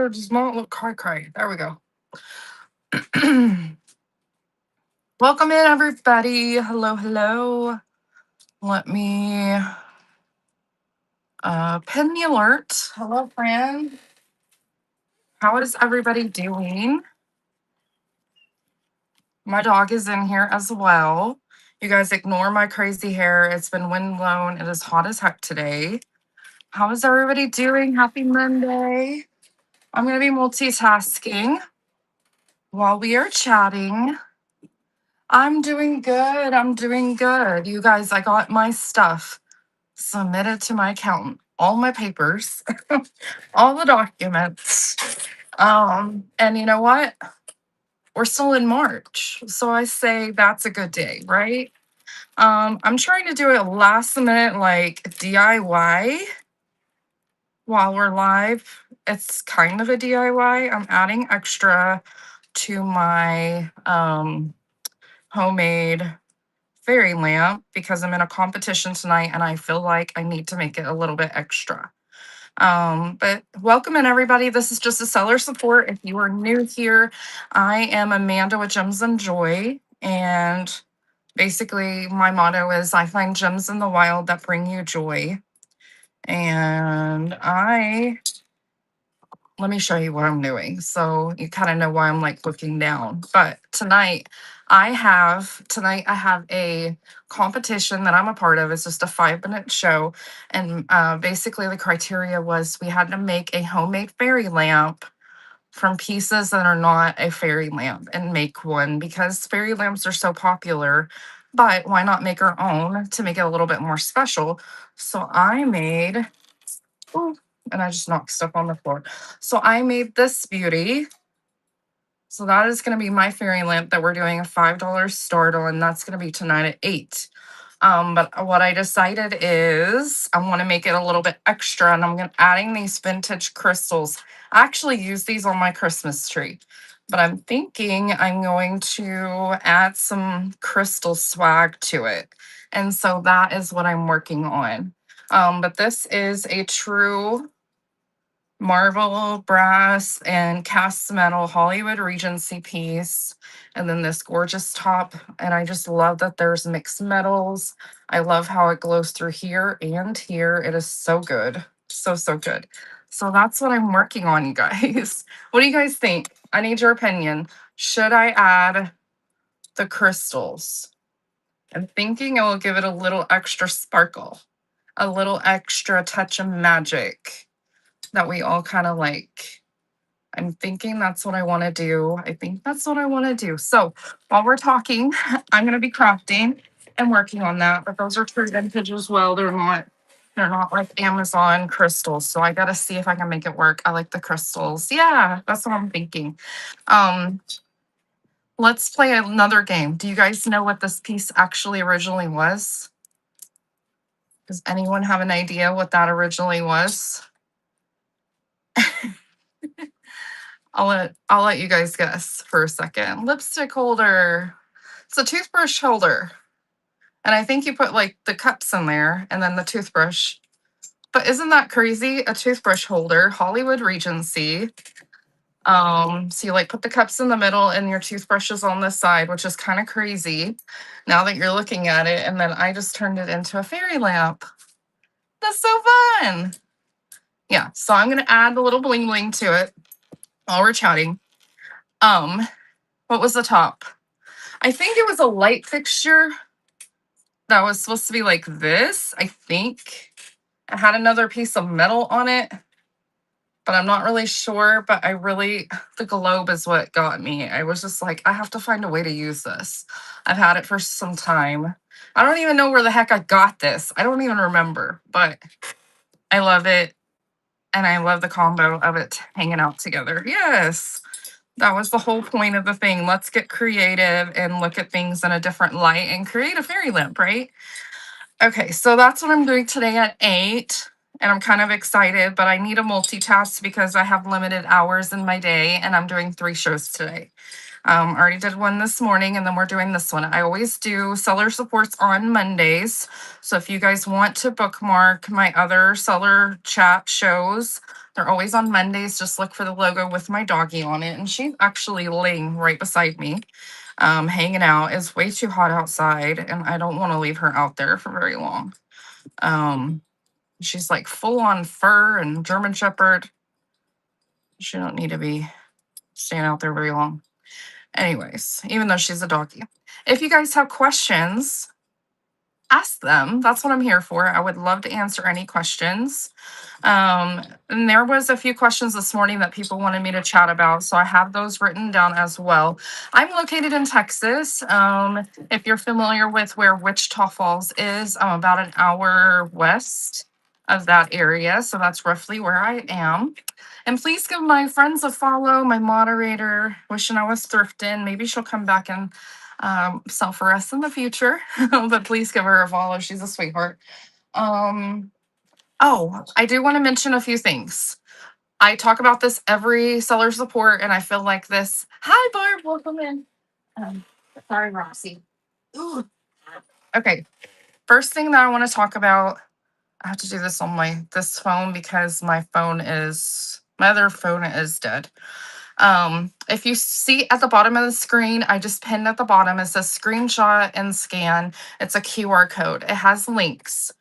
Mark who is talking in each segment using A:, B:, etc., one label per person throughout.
A: video does not look cray. There we go. Welcome in, everybody. Hello. Let me pin the alert. Hello, friend. How is everybody doing? My dog is in here as well. You guys ignore my crazy hair. It's been windblown. It is hot as heck today. How is everybody doing? Happy Monday. I'm going to be multitasking while we are chatting. I'm doing good. You guys, I got my stuff submitted to my accountant, all my papers, all the documents. And you know what? We're still in March. So I say that's a good day, right? I'm trying to do it last minute, like DIY while we're live. It's kind of a DIY. I'm adding extra to my homemade fairy lamp because I'm in a competition tonight and I feel like I need to make it a little bit extra. But welcome in, everybody. This is just a seller support. If you are new here, I am Amanda with Gems and Joy. And basically, my motto is I find gems in the wild that bring you joy. And let me show you what I'm doing so you kind of know why I'm like looking down. But tonight I have a competition that I'm a part of. It's just a 5-minute show. And basically the criteria was we had to make a homemade fairy lamp from pieces that are not a fairy lamp and make one because fairy lamps are so popular. But why not make our own to make it a little bit more special? So I made, ooh, and I just knocked stuff on the floor. So I made this beauty. So that is going to be my fairy lamp that we're doing a $5 start on. That's going to be tonight at 8. But what I decided is I want to make it a little bit extra, and I'm adding these vintage crystals. I actually use these on my Christmas tree, but I'm thinking I'm going to add some crystal swag to it. And so that is what I'm working on. But this is a true marble, brass, and cast metal Hollywood Regency piece. And then this gorgeous top. And I just love that there's mixed metals. I love how it glows through here and here. It is so good. So good. So that's what I'm working on, you guys. What do you guys think? I need your opinion. Should I add the crystals? I'm thinking it will give it a little extra sparkle, a little extra touch of magic that we all kind of like. I'm thinking that's what I want to do. I think that's what I want to do. So while we're talking, I'm going to be crafting and working on that. But those are true vintage as well. They're not like Amazon crystals. So I got to see if I can make it work. I like the crystals. Yeah, that's what I'm thinking. Let's play another game. Do you guys know what this piece actually originally was? Does anyone have an idea what that originally was? I'll let you guys guess for a second. Lipstick holder. It's a toothbrush holder. And I think you put like the cups in there and then the toothbrush. But isn't that crazy? A toothbrush holder, Hollywood Regency. So you like put the cups in the middle and your toothbrushes on this side, which is kind of crazy now that you're looking at it. And then I just turned it into a fairy lamp. That's so fun. Yeah, so I'm gonna add a little bling bling to it while we're chatting. What was the top? I think it was a light fixture that was supposed to be like this. I think it had another piece of metal on it, but I'm not really sure. But the globe is what got me. I was just like, I have to find a way to use this. I've had it for some time. I don't even know where the heck I got this. I don't even remember, but I love it. And I love the combo of it hanging out together. Yes. That was the whole point of the thing. Let's get creative and look at things in a different light and create a fairy lamp, right? Okay, so that's what I'm doing today at 8. And I'm kind of excited, but I need a multitask because I have limited hours in my day and I'm doing 3 shows today. I already did one this morning, and then we're doing this one. I always do seller supports on Mondays. So if you guys want to bookmark my other seller chat shows, they're always on Mondays. Just look for the logo with my doggie on it. And she's actually laying right beside me, hanging out. It's way too hot outside, and I don't want to leave her out there for very long. She's like full on fur and German Shepherd. She don't need to be staying out there very long. Anyways, even though she's a doggy. If you guys have questions, ask them. That's what I'm here for. I would love to answer any questions. And there was a few questions this morning that people wanted me to chat about, so I have those written down as well. I'm located in Texas. If you're familiar with where Wichita Falls is, I'm about an hour west of that area, so that's roughly where I am. And please give my friends a follow, my moderator, wishing I was thrifting. Maybe she'll come back and sell for us in the future. But please give her a follow. She's a sweetheart. Oh, I do want to mention a few things. I talk about this every seller support, and I feel like this. Hi, Barb. Welcome in. Um, Sorry, Roxy. Ooh. Okay. First thing that I want to talk about. I have to do this on this phone because my other phone is dead. If you see at the bottom of the screen, I just pinned at the bottom, it says screenshot and scan. It's a QR code. It has links.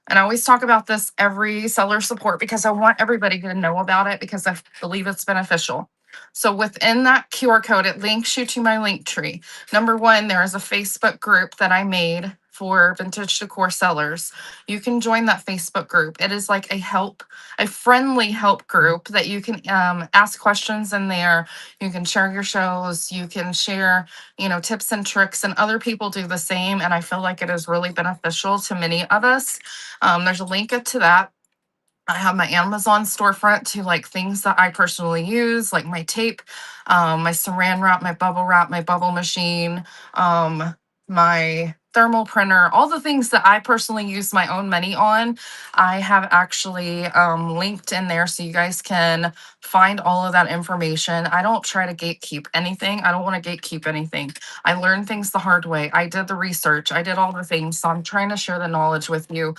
A: And I always talk about this every seller support because I want everybody to know about it because I believe it's beneficial. So within that QR code, it links you to my link tree. Number one, there is a Facebook group that I made for vintage decor sellers. You can join that Facebook group. It is like a friendly help group that you can ask questions in there. You can share your shows. You can share, tips and tricks, and other people do the same. And I feel like it is really beneficial to many of us. There's a link to that. I have my Amazon storefront to like things that I personally use, like my tape, my saran wrap, my bubble machine, my thermal printer, all the things that I personally use my own money on. I have actually linked in there so you guys can find all of that information. I don't try to gatekeep anything. I don't want to gatekeep anything. I learned things the hard way. I did the research. I did all the things. So I'm trying to share the knowledge with you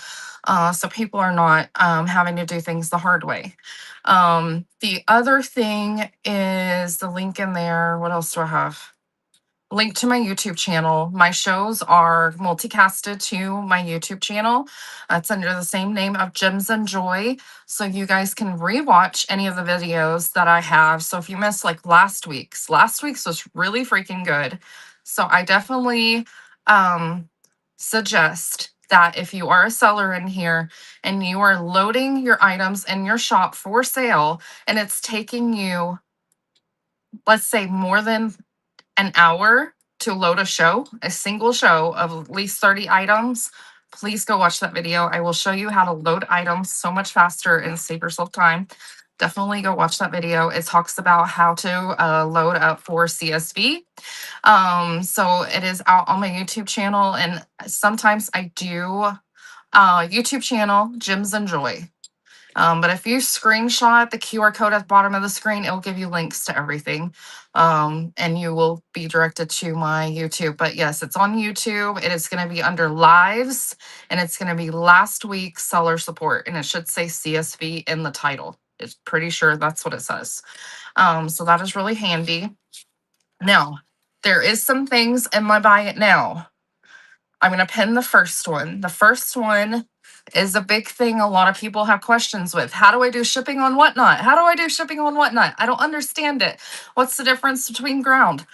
A: so people are not having to do things the hard way. The other thing is the link in there. What else do I have? Link to my YouTube channel. My shows are multicasted to my YouTube channel. It's under the same name of Gems and Joy. So you guys can rewatch any of the videos that I have. So if you missed like last week's was really freaking good. So I definitely suggest that if you are a seller in here and you are loading your items in your shop for sale and it's taking you, let's say, more than an hour to load a single show of at least 30 items, please go watch that video. I will show you how to load items so much faster and save yourself time. Definitely go watch that video. It talks about how to load up for CSV. So it is out on my YouTube channel, and sometimes I do YouTube channel, Gems and Joy. But if you screenshot the QR code at the bottom of the screen, it will give you links to everything. And you will be directed to my YouTube. But yes, it's on YouTube. It is going to be under lives, and it's going to be last week's seller support. And it should say CSV in the title. It's pretty sure that's what it says. So that is really handy. Now, there is some things in my buy it now. I'm going to pin the first one. The first one is a big thing a lot of people have questions with. How do I do shipping on Whatnot? How do I do shipping on Whatnot? I don't understand it. What's the difference between ground?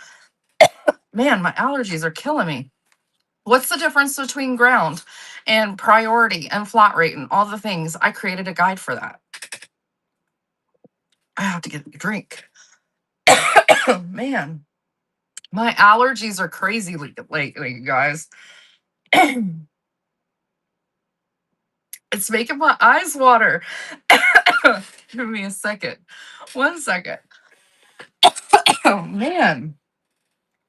A: Man, my allergies are killing me. What's the difference between ground and priority and flat rate and all the things? I created a guide for that. I have to get a drink. Man, my allergies are crazy lately, you guys. It's making my eyes water. Give me a second. 1 second. Oh, man.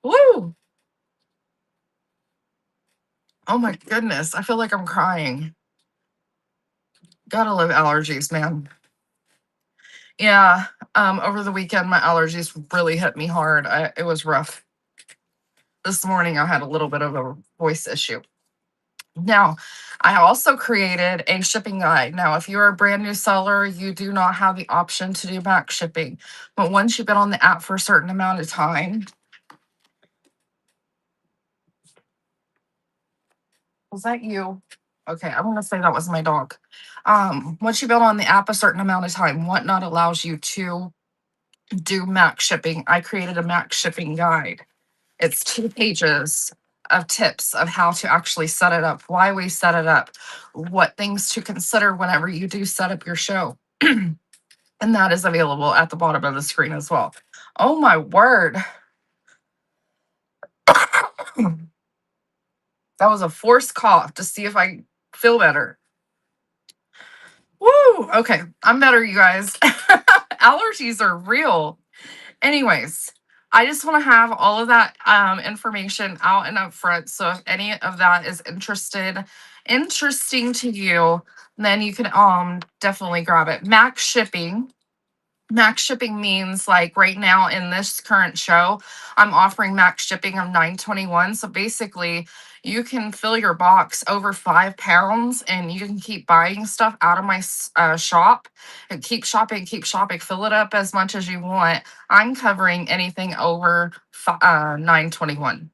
A: Woo. Oh, my goodness. I feel like I'm crying. Gotta love allergies, man. Yeah, over the weekend, my allergies really hit me hard. It was rough. This morning, I had a little bit of a voice issue. Now, I also created a shipping guide. Now, if you're a brand new seller, you do not have the option to do back shipping. But once you've been on the app for a certain amount of time, was that you? Okay, I'm gonna say that was my dog. Once you've been on the app a certain amount of time, Whatnot allows you to do max shipping. I created a max shipping guide. It's 2 pages of tips of how to actually set it up, why we set it up, what things to consider whenever you do set up your show. And that is available at the bottom of the screen as well. Oh my word. That was a forced cough to see if I feel better. Woo! Okay, I'm better, you guys. Allergies are real. Anyways, I just want to have all of that information out and up front. So if any of that is interesting to you, then you can definitely grab it. Max shipping. Max shipping means like right now in this current show, I'm offering max shipping of 921. So basically, you can fill your box over 5 pounds and you can keep buying stuff out of my shop and keep shopping, fill it up as much as you want. I'm covering anything over 921.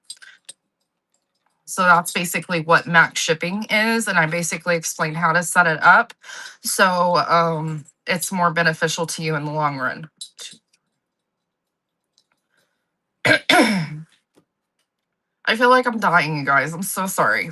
A: So that's basically what max shipping is. And I basically explained how to set it up. So it's more beneficial to you in the long run. I feel like I'm dying, you guys. I'm so sorry.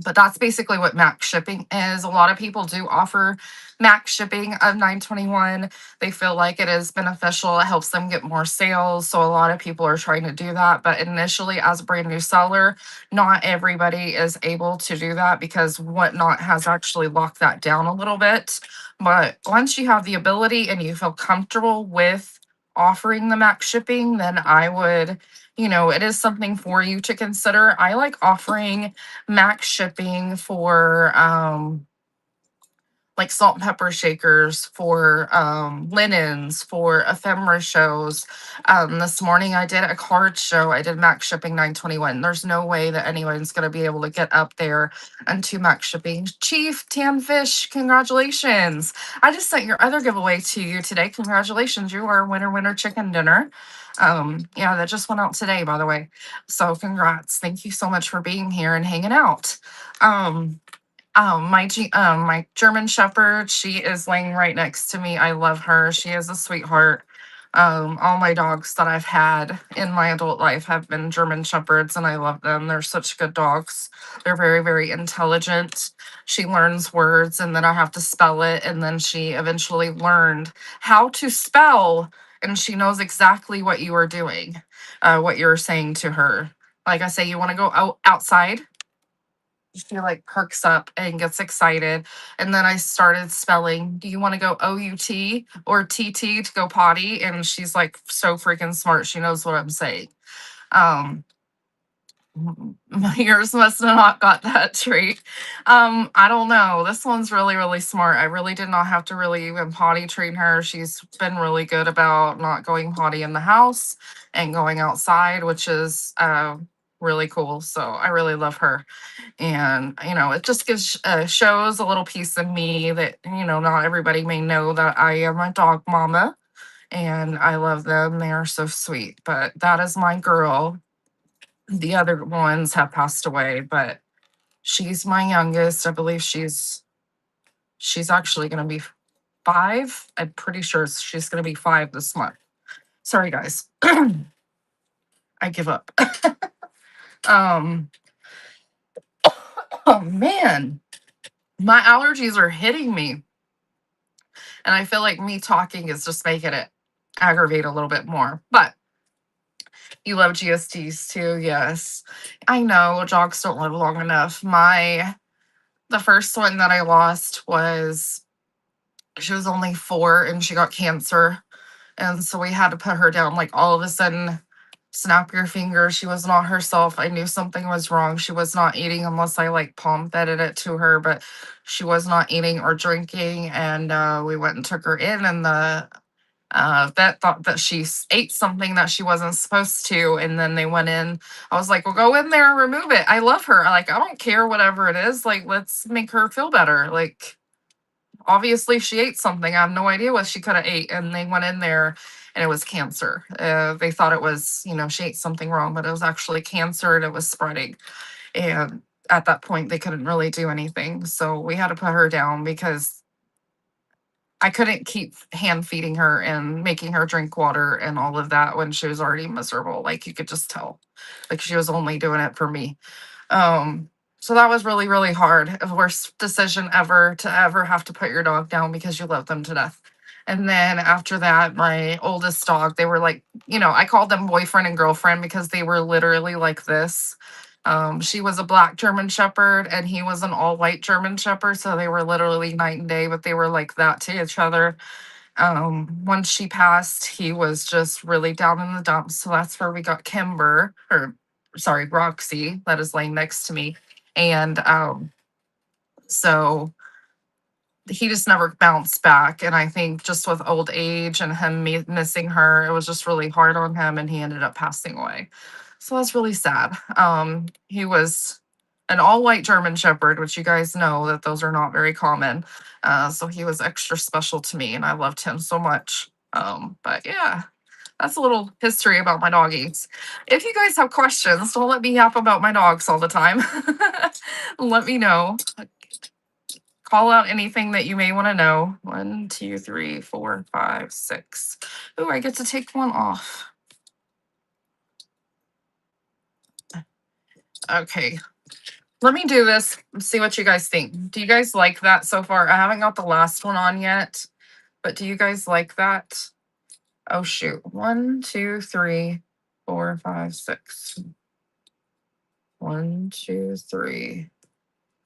A: But that's basically what max shipping is. A lot of people do offer max shipping of 921. They feel like it is beneficial. It helps them get more sales. So a lot of people are trying to do that. But initially, as a brand new seller, not everybody is able to do that because Whatnot has actually locked that down a little bit. But once you have the ability and you feel comfortable with offering the max shipping, then I would, it is something for you to consider. I like offering max shipping for like salt and pepper shakers, for linens, for ephemera shows. This morning I did a card show. I did max shipping 921. There's no way that anyone's going to be able to get up there and to max shipping. Chief Tanfish, congratulations. I just sent your other giveaway to you today. Congratulations. You are winner chicken dinner. Yeah, that just went out today, by the way. So congrats. Thank you so much for being here and hanging out. My German Shepherd, she is laying right next to me. I love her. She is a sweetheart. All my dogs that I've had in my adult life have been German Shepherds, and I love them. They're such good dogs. They're very, very intelligent. She learns words, and then I have to spell it, and then she eventually learned how to spell, and she knows exactly what you are doing, what you're saying to her. Like I say, you want to go outside, she like perks up and gets excited. And then I started spelling, do you want to go OUT or TT to go potty? And she's like so freaking smart. She knows what I'm saying. Um, Yours must have not got that trait. I don't know. This one's really, really smart. I really did not have to really even potty train her. She's been really good about not going potty in the house and going outside, which is really cool. So I really love her. And it just gives shows a little piece of me that not everybody may know that I am a dog mama and I love them. They are so sweet. But that is my girl. The other ones have passed away, but she's my youngest. I believe she's actually going to be 5. I'm pretty sure she's going to be 5 this month. Sorry guys. I give up. um oh man, my allergies are hitting me. And I feel like me talking is just making it aggravate a little bit more. But you love GSTs too, yes. I know dogs don't live long enough. The first one that I lost was she was only 4 and she got cancer. And so we had to put her down like all of a sudden. snap your fingers. She was not herself. I knew something was wrong. She was not eating unless I like palm fed it to her, but she was not eating or drinking. And we went and took her in, and the vet thought that ate something that she wasn't supposed to. And then they went in. I was like, well, go in there and remove it. I love her. Like, I don't care whatever it is. Like, let's make her feel better. Like, obviously she ate something. I have no idea what she could have ate. And they went in there and it was cancer. They thought it was, she ate something wrong, but it was actually cancer and it was spreading. And at that point, they couldn't really do anything. So we had to put her down because I couldn't keep hand feeding her and making her drink water and all of that when she was already miserable. Like you could just tell, like she was only doing it for me. Um, so that was really, really hard. A worst decision ever to ever have to put your dog down because you love them to death. And then after that, my oldest dog, they were like, I called them boyfriend and girlfriend because they were literally like this. She was a black German Shepherd and he was an all white German Shepherd. So they were literally night and day, but they were like that to each other. Once she passed, he was just really down in the dumps. So that's where we got Kimber, or sorry, Roxy, that is laying next to me. And so he just never bounced back. And I think just with old age and him missing her, it was just really hard on him and he ended up passing away. So that's really sad. He was an all white German Shepherd, which you guys know that those are not very common. So he was extra special to me and I loved him so much. But yeah, that's a little history about my doggies. If you guys have questions, don't let me yap about my dogs all the time. Let me know. Call out anything that you may want to know. 1, 2, 3, 4, 5, 6. Oh, I get to take one off. Okay. Let me do this. See what you guys think. Do you guys like that so far? I haven't got the last one on yet, but do you guys like that? Oh, shoot. 1, 2, 3, 4, 5, 6. 1, 2, 3,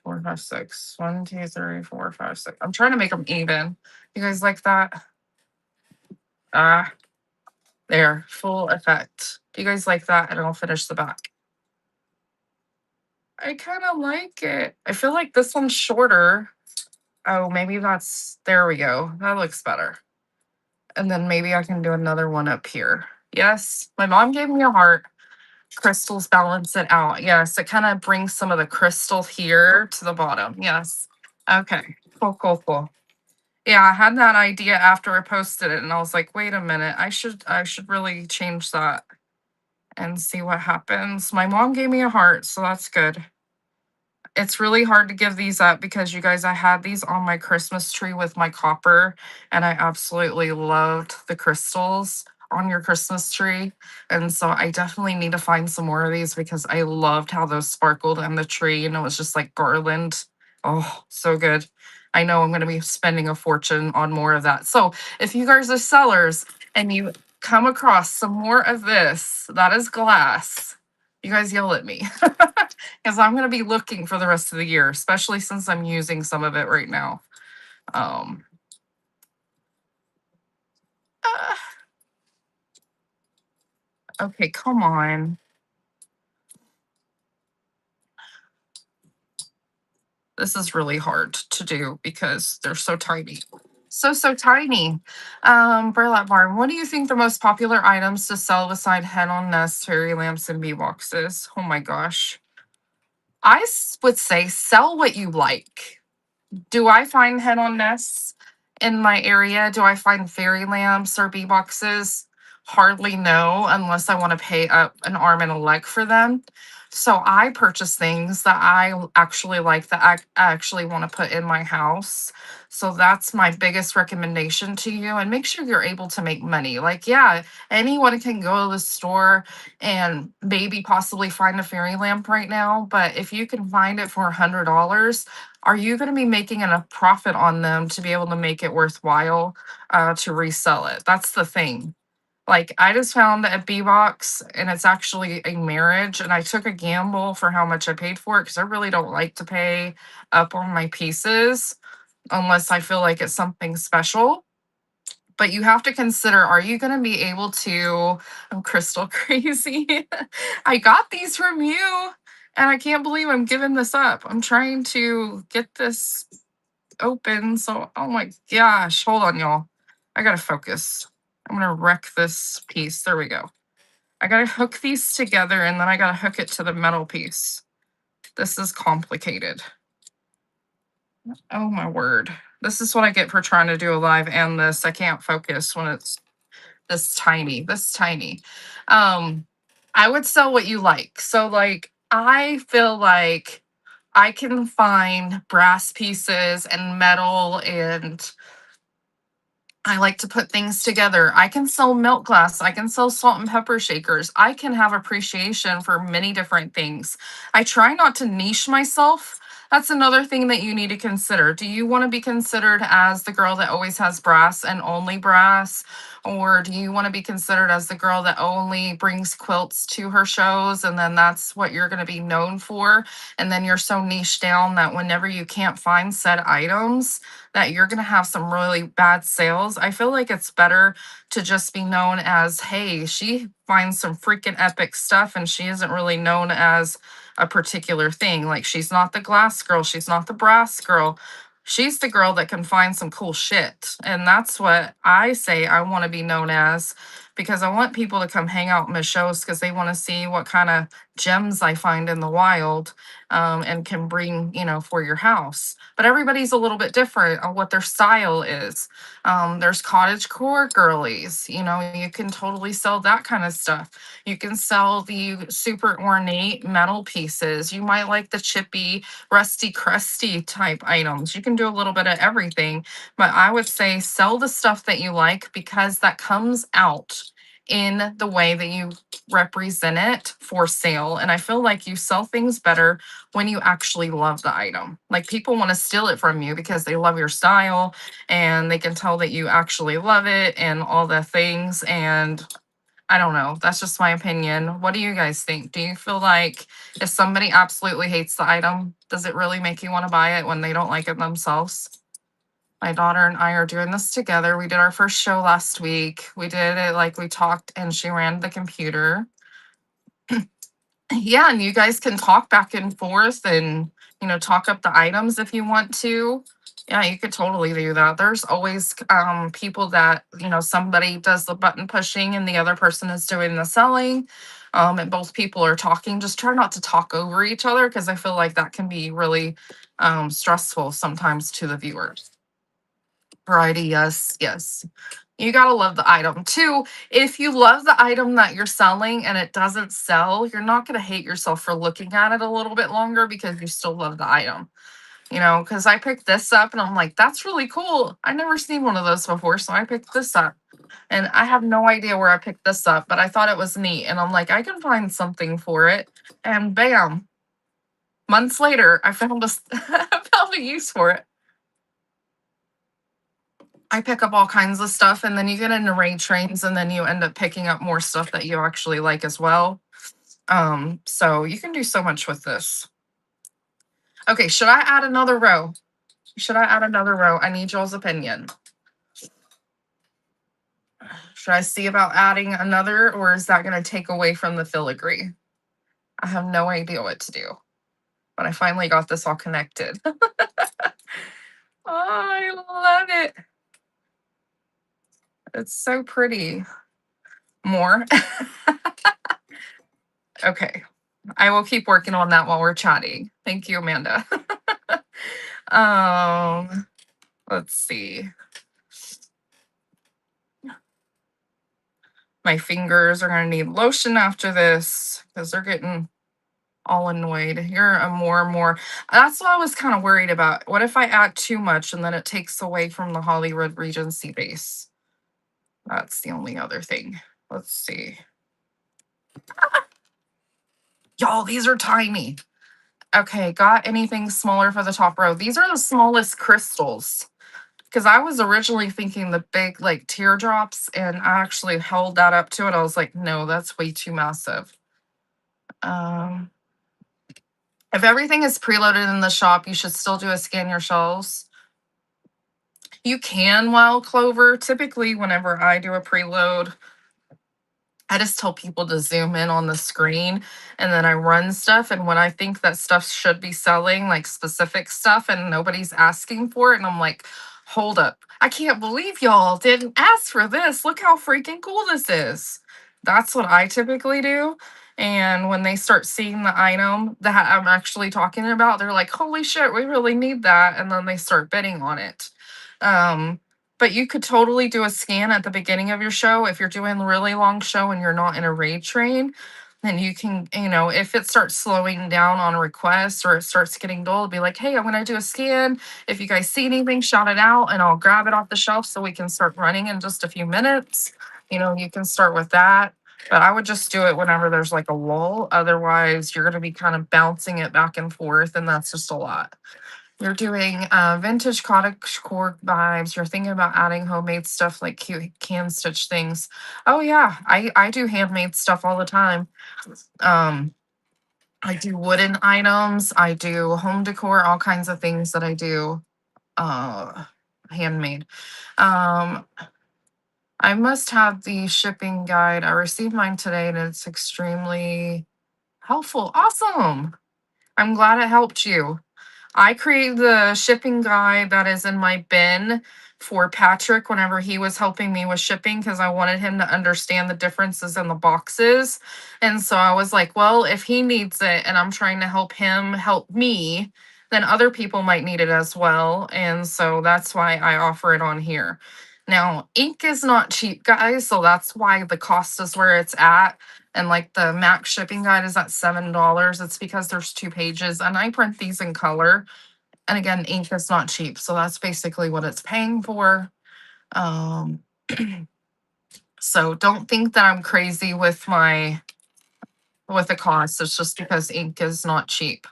A: 4, 5, 6. 1, 2, 3, 4, 5, 6. I'm trying to make them even. You guys like that? Ah. There, full effect. Do you guys like that? And I'll finish the back. I kind of like it. I feel like this one's shorter. Oh, maybe there we go. That looks better. And then maybe I can do another one up here. Yes, my mom gave me a heart. Crystals balance it out. Yes, it kind of brings some of the crystal here to the bottom. Yes. Okay, cool, cool, cool. Yeah, I had that idea after I posted it and I was like, wait a minute, I should really change that and see what happens. My mom gave me a heart, so that's good. It's really hard to give these up because you guys, I had these on my Christmas tree with my copper, and I absolutely loved the crystals on your Christmas tree. And so I definitely need to find some more of these because I loved how those sparkled in the tree and it was just like garland. Oh, so good. I know I'm going to be spending a fortune on more of that. So if you guys are sellers and you come across some more of this, that is glass, you guys yell at me because I'm going to be looking for the rest of the year, especially since I'm using some of it right now. Um, uh, okay, come on. This is really hard to do because they're so tiny. So tiny. Burlap Barn, what do you think the most popular items to sell beside hen on nest, fairy lamps, and bee boxes? Oh my gosh. Would say sell what you like. Do I find hen on nests in my area? Do I find fairy lamps or bee boxes? Hardly no, unless I want to pay up an arm and a leg for them. So I purchase things that I actually like that I actually want to put in my house. So that's my biggest recommendation to you. And make sure you're able to make money. Like, yeah, anyone can go to the store and maybe possibly find a fairy lamp right now. But if you can find it for $100, are you going to be making enough profit on them to be able to make it worthwhile to resell it? That's the thing. Like I just found a bee box and it's actually a marriage and I took a gamble for how much I paid for it because I really don't like to pay up on my pieces unless I feel like it's something special. But you have to consider, are you going to be able to? I'm crystal crazy. I got these from you and I can't believe I'm giving this up. I'm trying to get this open. So, oh my gosh, hold on, y'all. I got to focus. I'm going to wreck this piece. There we go. I got to hook these together and then I got to hook it to the metal piece. This is complicated. Oh my word. This is what I get for trying to do a live and this. I can't focus when it's this tiny. Um, I would sell what you like. So like I feel like I can find brass pieces and metal and I like to put things together. I can sell milk glass. I can sell salt and pepper shakers. I can have appreciation for many different things. I try not to niche myself. That's another thing that you need to consider. Do you want to be considered as the girl that always has brass and only brass? Or do you want to be considered as the girl that only brings quilts to her shows and then that's what you're going to be known for? And then you're so niche down that whenever you can't find said items, that you're going to have some really bad sales. I feel like it's better to just be known as, hey, she finds some freaking epic stuff and she isn't really known as a particular thing. Like she's not the glass girl, she's not the brass girl. She's the girl that can find some cool shit. And that's what I say I want to be known as because I want people to come hang out in my shows because they want to see what kind of gems I find in the wild and can bring, for your house. But everybody's a little bit different on what their style is. There's cottage core girlies, you can totally sell that kind of stuff. You can sell the super ornate metal pieces. You might like the chippy, rusty, crusty type items. You can do a little bit of everything. But I would say sell the stuff that you like because that comes out in the way that you represent it for sale. And I feel like you sell things better when you actually love the item. Like people want to steal it from you because they love your style and they can tell that you actually love it and all the things. And I don't know. That's just my opinion. What do you guys think? Do you feel like if somebody absolutely hates the item, does it really make you want to buy it when they don't like it themselves? My daughter and I are doing this together. We did our first show last week. We did it like we talked and she ran the computer. Yeah, and you guys can talk back and forth and, talk up the items if you want to. Yeah, you could totally do that. There's always people that, somebody does the button pushing and the other person is doing the selling. And both people are talking. Just try not to talk over each other because I feel like that can be really stressful sometimes to the viewers. Variety, yes, yes. You gotta love the item too. If you love the item that you're selling and it doesn't sell, you're not gonna hate yourself for looking at it a little bit longer because you still love the item. Because I picked this up and I'm like, that's really cool. I never seen one of those before, so I picked this up. And I have no idea where I picked this up, but I thought it was neat. And I'm like, I can find something for it. And bam, months later, I found I found a use for it. I pick up all kinds of stuff and then you get into raid trains and then you end up picking up more stuff that you actually like as well. So you can do so much with this. Okay, should I add another row? Should I add another row? I need y'all's opinion. Should I see about adding another or is that going to take away from the filigree? I have no idea what to do, but I finally got this all connected. Oh, I love it. It's so pretty. More. Okay. I will keep working on that while we're chatting. Thank you, Amanda. um, let's see. My fingers are gonna need lotion after this because they're getting all annoyed. You're a more and more. That's what I was kind of worried about. What if I add too much and then it takes away from the Hollywood Regency base? That's the only other thing. Let's see. Y'all, these are tiny. Okay, got anything smaller for the top row? These are the smallest crystals. Because I was originally thinking the big like teardrops, and I actually held that up to it. I was like, no, that's way too massive. Um, if everything is preloaded in the shop, you should still do a scan your shelves. You can wild clover. Typically, whenever I do a preload, I just tell people to zoom in on the screen and then I run stuff. And when I think that stuff should be selling, like specific stuff, and nobody's asking for it, and I'm like, hold up. I can't believe y'all didn't ask for this. Look how freaking cool this is. That's what I typically do. And when they start seeing the item that I'm actually talking about, they're like, holy shit, we really need that. And then they start bidding on it. Um, but you could totally do a scan at the beginning of your show if you're doing a really long show and you're not in a raid train. Then you can, if it starts slowing down on requests or it starts getting dull, be like, hey, I'm going to do a scan. If you guys see anything, shout it out and I'll grab it off the shelf so we can start running in just a few minutes. You can start with that. But I would just do it whenever there's like a lull. Otherwise, you're going to be kind of bouncing it back and forth, and that's just a lot. You're doing vintage cottage core vibes. You're thinking about adding homemade stuff like cute can stitch things. Oh yeah, I do handmade stuff all the time. Um, I do wooden items. I do home decor, all kinds of things that I do handmade. Um, I must have the shipping guide. I received mine today and it's extremely helpful. Awesome. I'm glad it helped you. I created the shipping guide that is in my bin for Patrick whenever he was helping me with shipping because I wanted him to understand the differences in the boxes. And so I was like, well, if he needs it and I'm trying to help him help me, then other people might need it as well. And so that's why I offer it on here. Now, ink is not cheap, guys. So that's why the cost is where it's at. And like the Mac shipping guide is at $7. It's because there's 2 pages and I print these in color. And again, ink is not cheap. So that's basically what it's paying for. Um, so don't think that I'm crazy with the cost. It's just because ink is not cheap.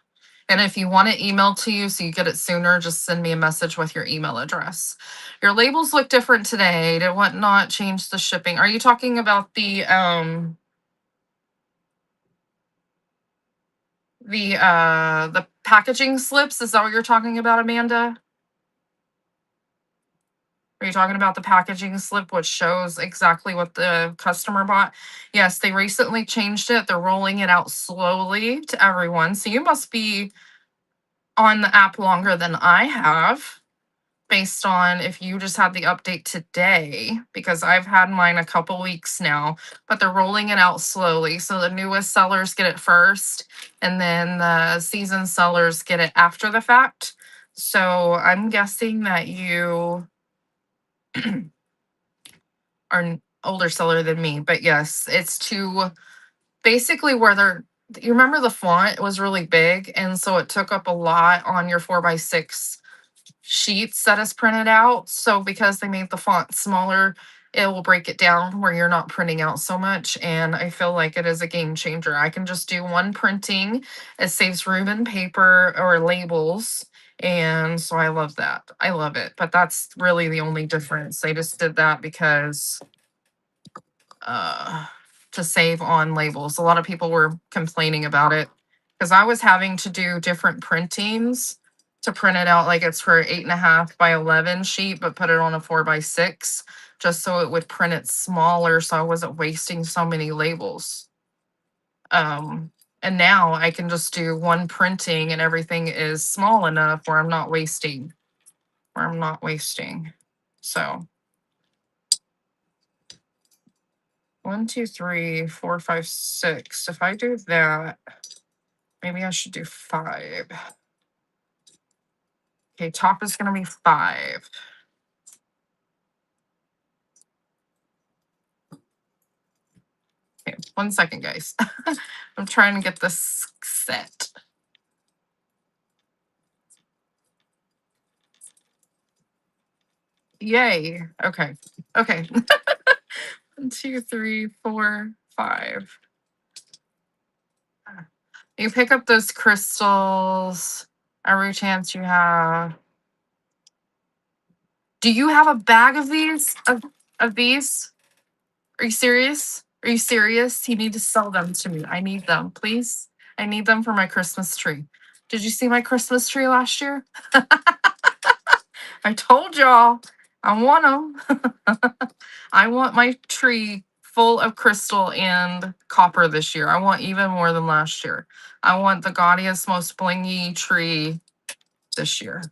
A: And if you want it emailed to you so you get it sooner, just send me a message with your email address. Your labels look different today. Did what not change the shipping? Are you talking about the packaging slips? Is that what you're talking about, Amanda? Are you talking about the packaging slip, which shows exactly what the customer bought? Yes, they recently changed it. They're rolling it out slowly to everyone. So you must be on the app longer than I have, based on if you just had the update today, because I've had mine a couple weeks now, but they're rolling it out slowly. So the newest sellers get it first, and then the seasoned sellers get it after the fact. So I'm guessing that you are an older seller than me, but yes, it's to basically where you remember the font was really big, and so it took up a lot on your 4x6 sheets that is printed out. So because they made the font smaller, it will break it down where you're not printing out so much. And I feel like it is a game changer. I can just do one printing. It saves room and paper or labels. And so I love that. I love it. But that's really the only difference. They just did that because uh to save on labels. A lot of people were complaining about it because I was having to do different printings to print it out like it's for 8.5 by 11 sheet, but put it on a 4x6 just so it would print it smaller so I wasn't wasting so many labels. And now I can just do one printing and everything is small enough where I'm not wasting. So 1, 2, 3, 4, 5, 6. If I do that, maybe I should do 5. Okay, top is going to be 5. Okay, 1 second, guys. I'm trying to get this set. Yay. Okay. Okay. 1, 2, 3, 4, 5. You pick up those crystals every chance you have. Do you have a bag of these? Of these? Are you serious? Are you serious? You need to sell them to me. I need them, please. I need them for my Christmas tree. Did you see my Christmas tree last year? I told y'all. I want them. I want my tree full of crystal and copper this year. I want even more than last year. I want the gaudiest, most blingy tree this year.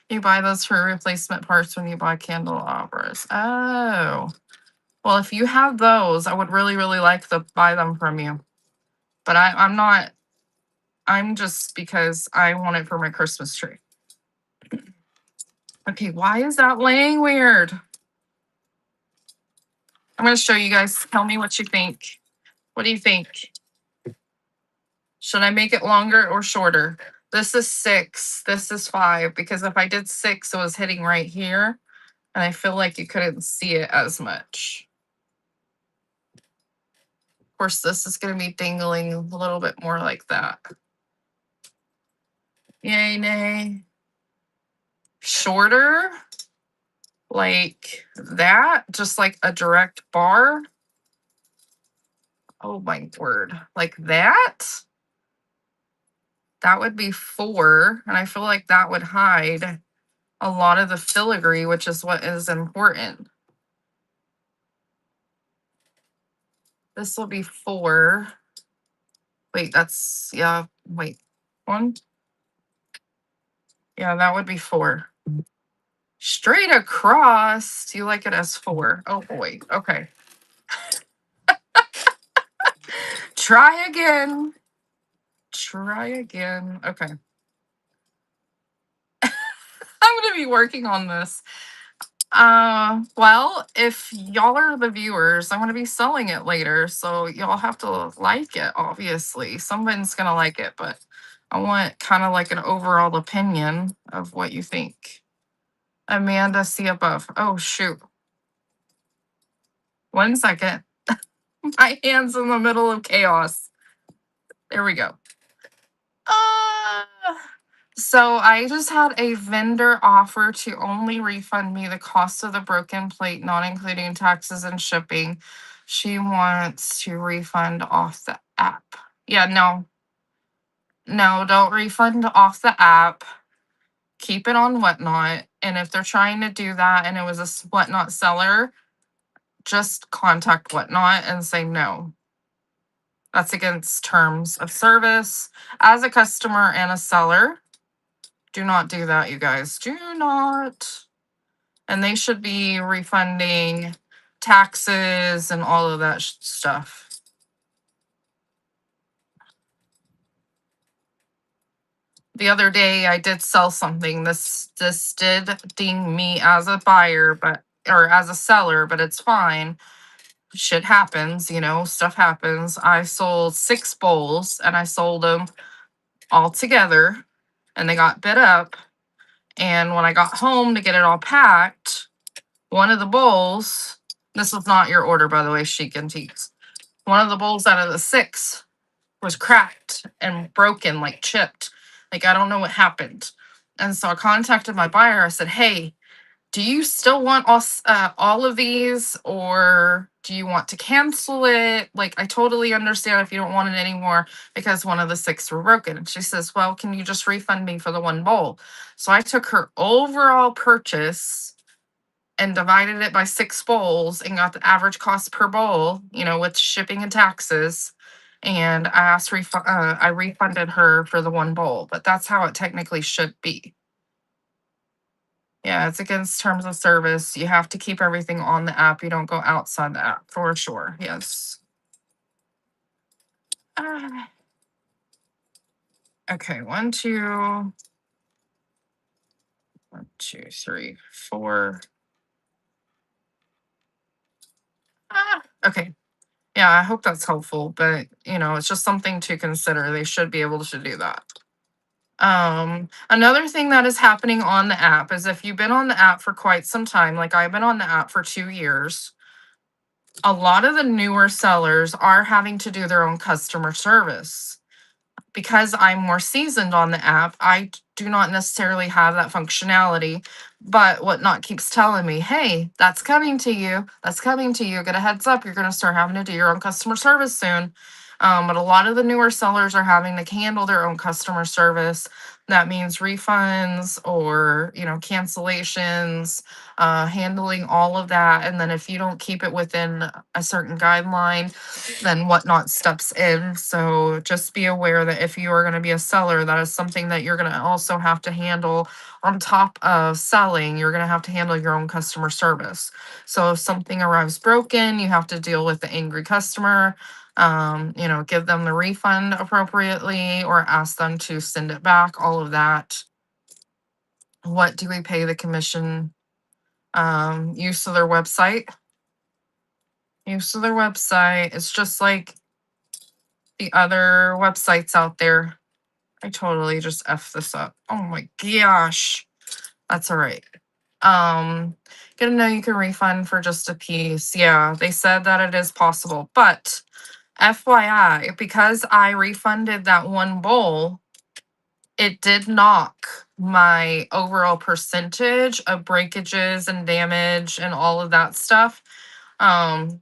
A: You buy those for replacement parts when you buy candelabras. Oh. Well, if you have those, I would really, really like to buy them from you. But I'm not, I'm just because I want it for my Christmas tree. Okay, why is that laying weird? I'm going to show you guys. Tell me what you think. What do you think? Should I make it longer or shorter? This is 6. This is 5. Because if I did 6, it was hitting right here. And I feel like you couldn't see it as much. Of course, this is going to be dingling a little bit more like that. Yay, nay. Shorter. Like that. Just like a direct bar. Oh my word. Like that. That would be 4. And I feel like that would hide a lot of the filigree, which is what is important. This will be 4. Wait, that's, yeah, wait. 1. Yeah, that would be 4. Straight across. Do you like it as 4? Oh boy. Okay. Try again. Try again. Okay. I'm going to be working on this. Well, if y'all are the viewers, I'm going to be selling it later. So y'all have to like it, obviously. Someone's going to like it, but I want kind of like an overall opinion of what you think. Amanda, see above. Oh, shoot. 1 second. My hand's in the middle of chaos. There we go. So I just had a vendor offer to only refund me the cost of the broken plate, not including taxes and shipping. She wants to refund off the app. Yeah, no. No, don't refund off the app. Keep it on Whatnot. And if they're trying to do that and it was a Whatnot seller, just contact Whatnot and say no. That's against terms of service. As a customer and a seller, do not do that, you guys. Do not. And they should be refunding taxes and all of that stuff. The other day I did sell something. This did ding me as a buyer, or as a seller, but it's fine. Shit happens, stuff happens. I sold 6 bowls and I sold them all together and they got bid up. And when I got home to get it all packed, one of the bowls, this was not your order, by the way, Chic Antiques. One of the bowls out of the 6 was cracked and broken, like chipped. Like, I don't know what happened. And so I contacted my buyer. I said, hey, do you still want all of these, or do you want to cancel it? Like, I totally understand if you don't want it anymore because one of the 6 were broken. And she says, well, can you just refund me for the 1 bowl? So I took her overall purchase and divided it by 6 bowls and got the average cost per bowl, with shipping and taxes. And I refunded her for the 1 bowl, but that's how it technically should be. Yeah, it's against terms of service. You have to keep everything on the app. You don't go outside the app for sure. Yes. Okay, 1, 2, 1, 2, 3, 4. Okay. Yeah, I hope that's helpful, but it's just something to consider. They should be able to do that. Another thing that is happening on the app is if you've been on the app for quite some time, like I've been on the app for 2 years, a lot of the newer sellers are having to do their own customer service. Because I'm more seasoned on the app, I do not necessarily have that functionality. But Whatnot keeps telling me, hey, that's coming to you. That's coming to you. Get a heads up. You're going to start having to do your own customer service soon. But a lot of the newer sellers are having to handle their own customer service. That means refunds or, cancellations, handling all of that. And then if you don't keep it within a certain guideline, then whatnot steps in. So just be aware that if you are going to be a seller, that is something that you're going to also have to handle on top of selling. You're going to have to handle your own customer service. So if something arrives broken, you have to deal with the angry customer, give them the refund appropriately or ask them to send it back, all of that. What do we pay the commission? Use of their website. Use of their website. It's just like the other websites out there. I totally just F this up. Oh my gosh. That's all right. Get to know you can refund for just a piece. Yeah, they said that it is possible, but FYI, because I refunded that one bowl, it did knock my overall percentage of breakages and damage and all of that stuff. Um,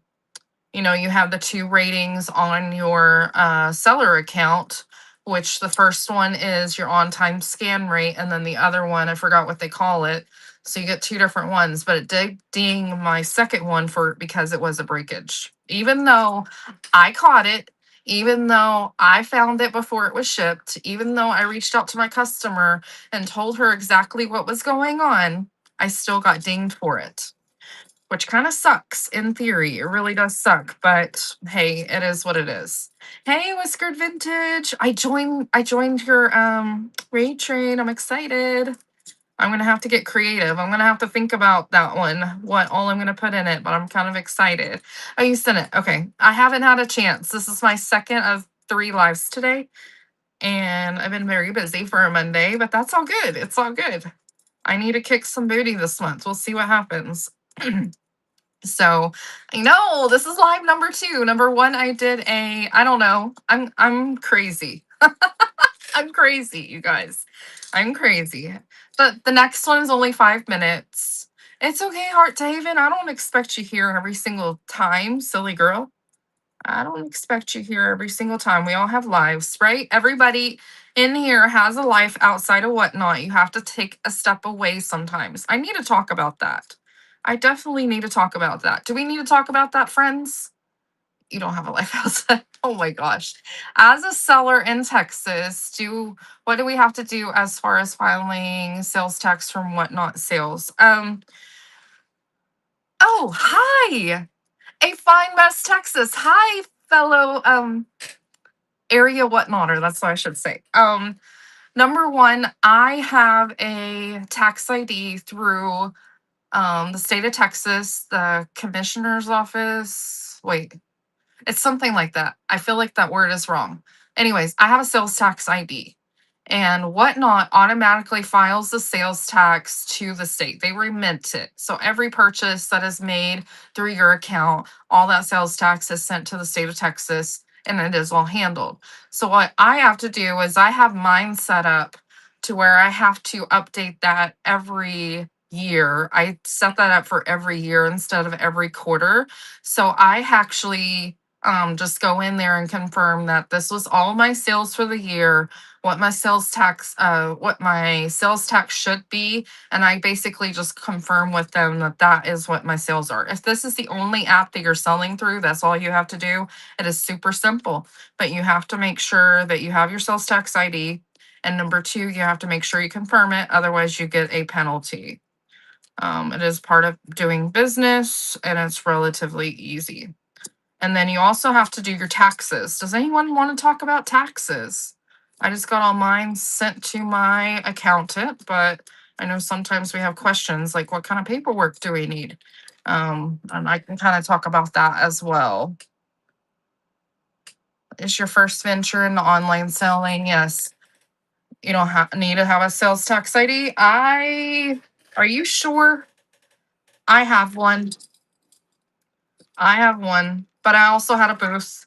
A: you have the two ratings on your seller account, which the first one is your on time scan rate, and then the other one, I forgot what they call it. So you get two different ones, but it did ding my second one for because it was a breakage. Even though I caught it, even though I found it before it was shipped, even though I reached out to my customer and told her exactly what was going on, I still got dinged for it, which kind of sucks in theory. It really does suck, but hey, it is what it is. Hey, Whiskered Vintage. I joined your raid train. I'm excited. I'm gonna have to get creative. I'm gonna have to think about that one, what all I'm gonna put in it, but I'm kind of excited. Oh, you sent it. Okay. I haven't had a chance. This is my second of 3 lives today, and I've been very busy for a Monday, but that's all good. It's all good. I need to kick some booty this month. We'll see what happens. So I know this is live number 2. Number 1, I did I don't know. I'm crazy. I'm crazy, you guys. I'm crazy. But the next one is only 5 minutes. It's okay, Heart to Haven. I don't expect you here every single time, silly girl. I don't expect you here every single time. We all have lives, right? Everybody in here has a life outside of whatnot. You have to take a step away sometimes. I need to talk about that. I definitely need to talk about that. Do we need to talk about that, friends? You don't have a life outside. Oh my gosh. As a seller in Texas, what do we have to do as far as filing sales tax from whatnot sales? Oh, hi. A fine West Texas. Hi, fellow area whatnotter. That's what I should say. Number 1, I have a tax ID through the state of Texas, the commissioner's office. Wait, it's something like that. I feel like that word is wrong. Anyways, I have a sales tax ID, and whatnot automatically files the sales tax to the state. They remit it. So every purchase that is made through your account, all that sales tax is sent to the state of Texas and it is all handled. So what I have to do is I have mine set up to where I have to update that every year. I set that up for every year instead of every quarter. So I actually just go in there and confirm that this was all my sales for the year, what my sales tax should be, and I basically just confirm with them that that is what my sales are. If this is the only app that you're selling through, that's all you have to do. It is super simple, but you have to make sure that you have your sales tax ID, and number 2, you have to make sure you confirm it, otherwise you get a penalty. It is part of doing business and it's relatively easy. And then you also have to do your taxes. Does anyone want to talk about taxes? I just got all mine sent to my accountant, but I know sometimes we have questions like what kind of paperwork do we need? And I can kind of talk about that as well. Is your first venture in online selling? Yes. You don't need to have a sales tax ID. Are you sure? I have one. I have one, but I also had a booth.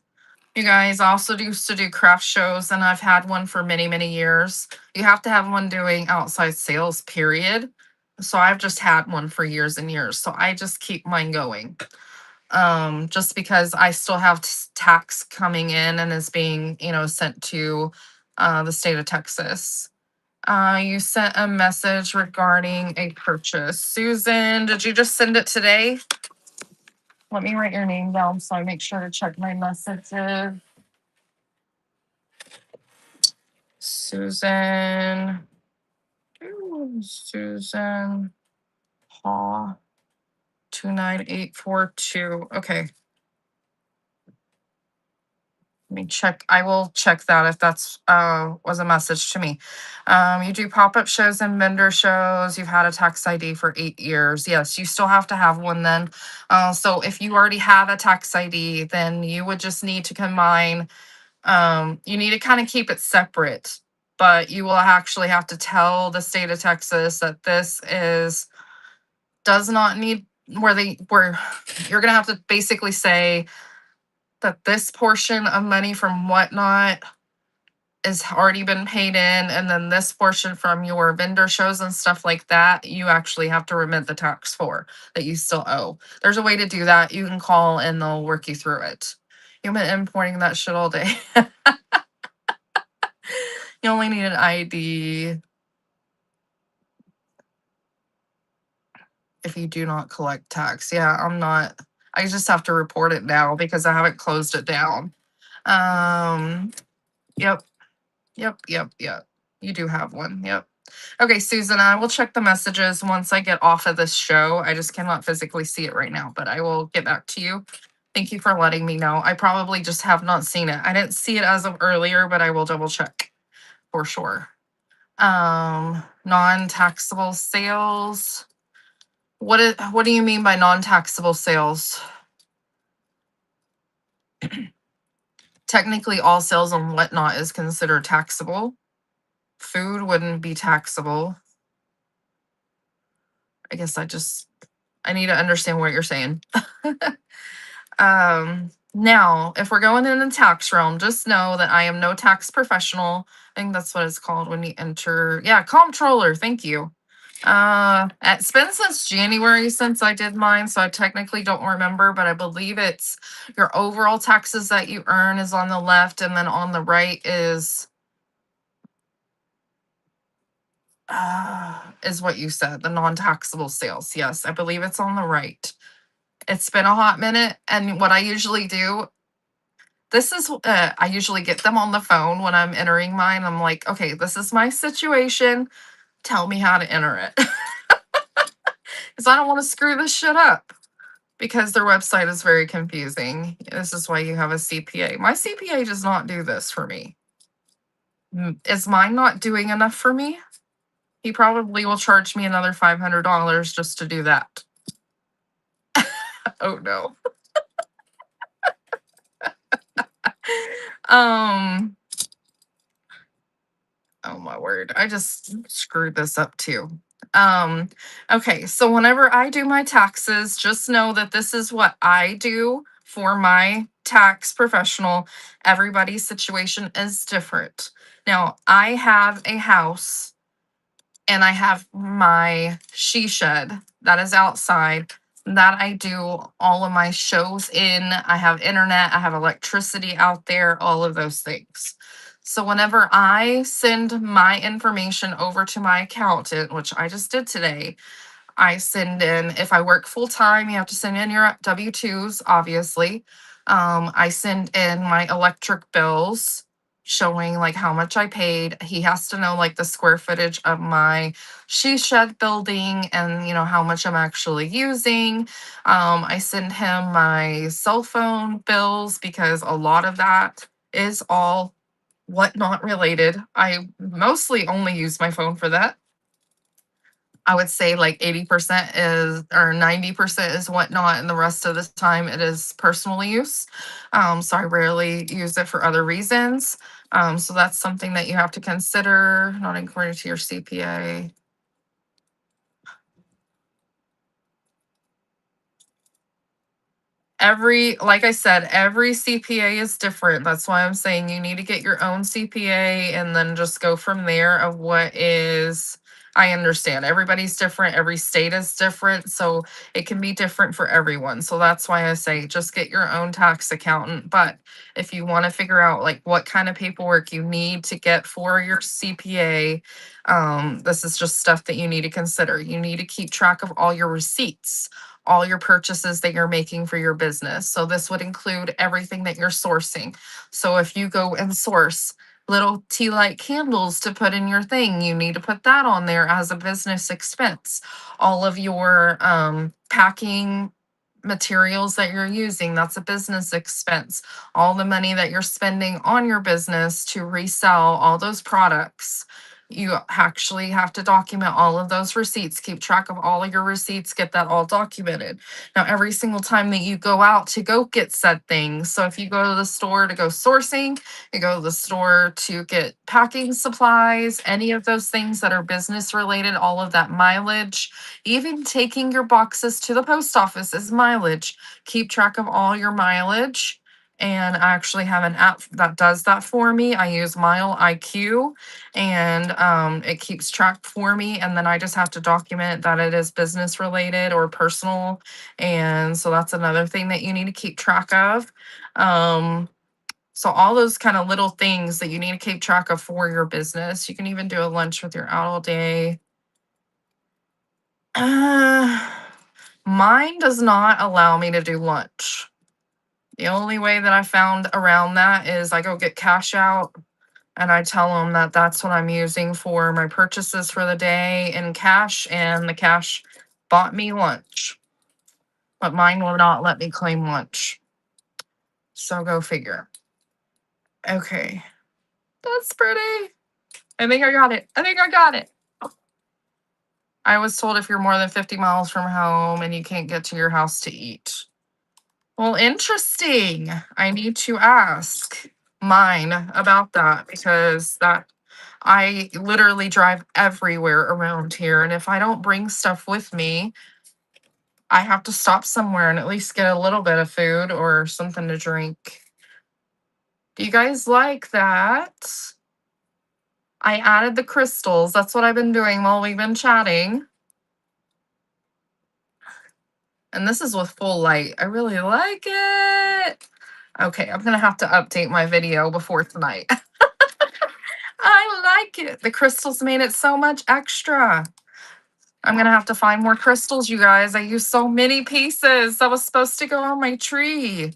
A: You guys also used to do craft shows, and I've had one for many, many years. You have to have one doing outside sales, period. So I've just had one for years and years. So I just keep mine going. Just because I still have tax coming in and is being, sent to the state of Texas. You sent a message regarding a purchase. Susan, did you just send it today? Let me write your name down so I make sure to check my messages. Susan. Susan Paw 29842. Okay. Let me check. I will check that if that's was a message to me. You do pop-up shows and vendor shows. You've had a tax ID for 8 years. Yes, you still have to have one then. So if you already have a tax ID, then you would just need to combine. You need to kind of keep it separate, but you will actually have to tell the state of Texas that this is does not need where you're gonna have to basically say that this portion of money from whatnot has already been paid in, and then this portion from your vendor shows and stuff like that, you actually have to remit the tax for that you still owe. There's a way to do that. You can call and they'll work you through it. You've been importing that shit all day. You only need an ID if you do not collect tax. Yeah, I'm not. I just have to report it now because I haven't closed it down. Um, yep, yep. You do have one. Yep. Okay, Susan, I will check the messages once I get off of this show. I just cannot physically see it right now, but I will get back to you. Thank you for letting me know. I probably just have not seen it. I didn't see it as of earlier, but I will double check for sure. Non-taxable sales. What do you mean by non-taxable sales? Technically, all sales and whatnot is considered taxable. Food wouldn't be taxable. I guess I need to understand what you're saying. Now, if we're going in the tax realm, just know that I am no tax professional. I think that's what it's called when you enter. Yeah, comptroller. Thank you. It's been since January since I did mine, so I technically don't remember, but I believe it's your overall taxes that you earn is on the left, and then on the right is what you said, the non-taxable sales. Yes, I believe it's on the right. It's been a hot minute, and what I usually do, I usually get them on the phone when I'm entering mine. I'm like, okay, this is my situation. Tell me how to enter it. Because I don't want to screw this shit up. Because their website is very confusing. This is why you have a CPA. My CPA does not do this for me. Is mine not doing enough for me? He probably will charge me another $500 just to do that. Oh no. um Oh my word. I just screwed this up too. Um, okay, so whenever I do my taxes, just know that this is what I do for my tax professional. Everybody's situation is different. Now, I have a house and I have my she shed that is outside that I do all of my shows in. I have internet, I have electricity out there, all of those things. So whenever I send my information over to my accountant, which I just did today, I send in, if I work full time, you have to send in your W-2s, obviously. I send in my electric bills showing like how much I paid. He has to know like the square footage of my she shed building and how much I'm actually using. I send him my cell phone bills because a lot of that is all whatnot related. I mostly only use my phone for that. I would say like 80% is or 90% is whatnot, and the rest of the time it is personal use. So I rarely use it for other reasons. So that's something that you have to consider, not according to your CPA. Like I said, every CPA is different. That's why I'm saying you need to get your own CPA and then just go from there of what is I understand everybody's different, every state is different, so it can be different for everyone. So that's why I say just get your own tax accountant. But if you want to figure out like what kind of paperwork you need to get for your CPA, this is just stuff that you need to consider. You need to keep track of all your receipts, all your purchases that you're making for your business. So this would include everything that you're sourcing. So if you go and source little tea light candles to put in your thing, you need to put that on there as a business expense. All of your packing materials that you're using, that's a business expense. All the money that you're spending on your business to resell all those products, you actually have to document all of those receipts, keep track of all of your receipts, get that all documented. Now, every single time that you go out to go get said things, so if you go to the store to go sourcing, you go to the store to get packing supplies, any of those things that are business related, all of that mileage, even taking your boxes to the post office is mileage. Keep track of all your mileage. And I actually have an app that does that for me. I use Mile IQ, and it keeps track for me. And then I just have to document that it is business related or personal. And so that's another thing that you need to keep track of. So all those kind of little things that you need to keep track of for your business. You can even do a lunch with your out all day. Mine does not allow me to do lunch. The only way that I found around that is I go get cash out and I tell them that that's what I'm using for my purchases for the day in cash, and the cash bought me lunch. But mine will not let me claim lunch. So go figure. Okay. That's pretty. I think I got it. I think I got it. I was told if you're more than 50 miles from home and you can't get to your house to eat. Well, interesting. I need to ask mine about that because that I literally drive everywhere around here. And if I don't bring stuff with me, I have to stop somewhere and at least get a little bit of food or something to drink. Do you guys like that? I added the crystals. That's what I've been doing while we've been chatting. And this is with full light. I really like it. Okay, I'm gonna have to update my video before tonight. I like it. The crystals made it so much extra. I'm gonna have to find more crystals, you guys. I used so many pieces that was supposed to go on my tree.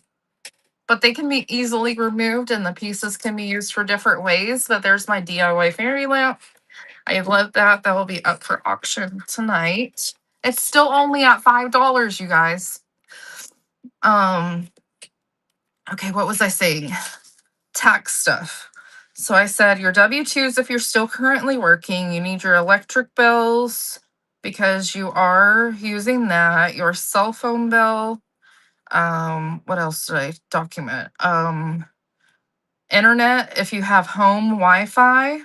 A: But they can be easily removed and the pieces can be used for different ways. But there's my DIY fairy lamp. I love that. That will be up for auction tonight. It's still only at $5, you guys. Okay, what was I saying? Tax stuff. So I said your W-2s if you're still currently working, you need your electric bills because you are using that, your cell phone bill. What else did I document? Internet, if you have home Wi-Fi.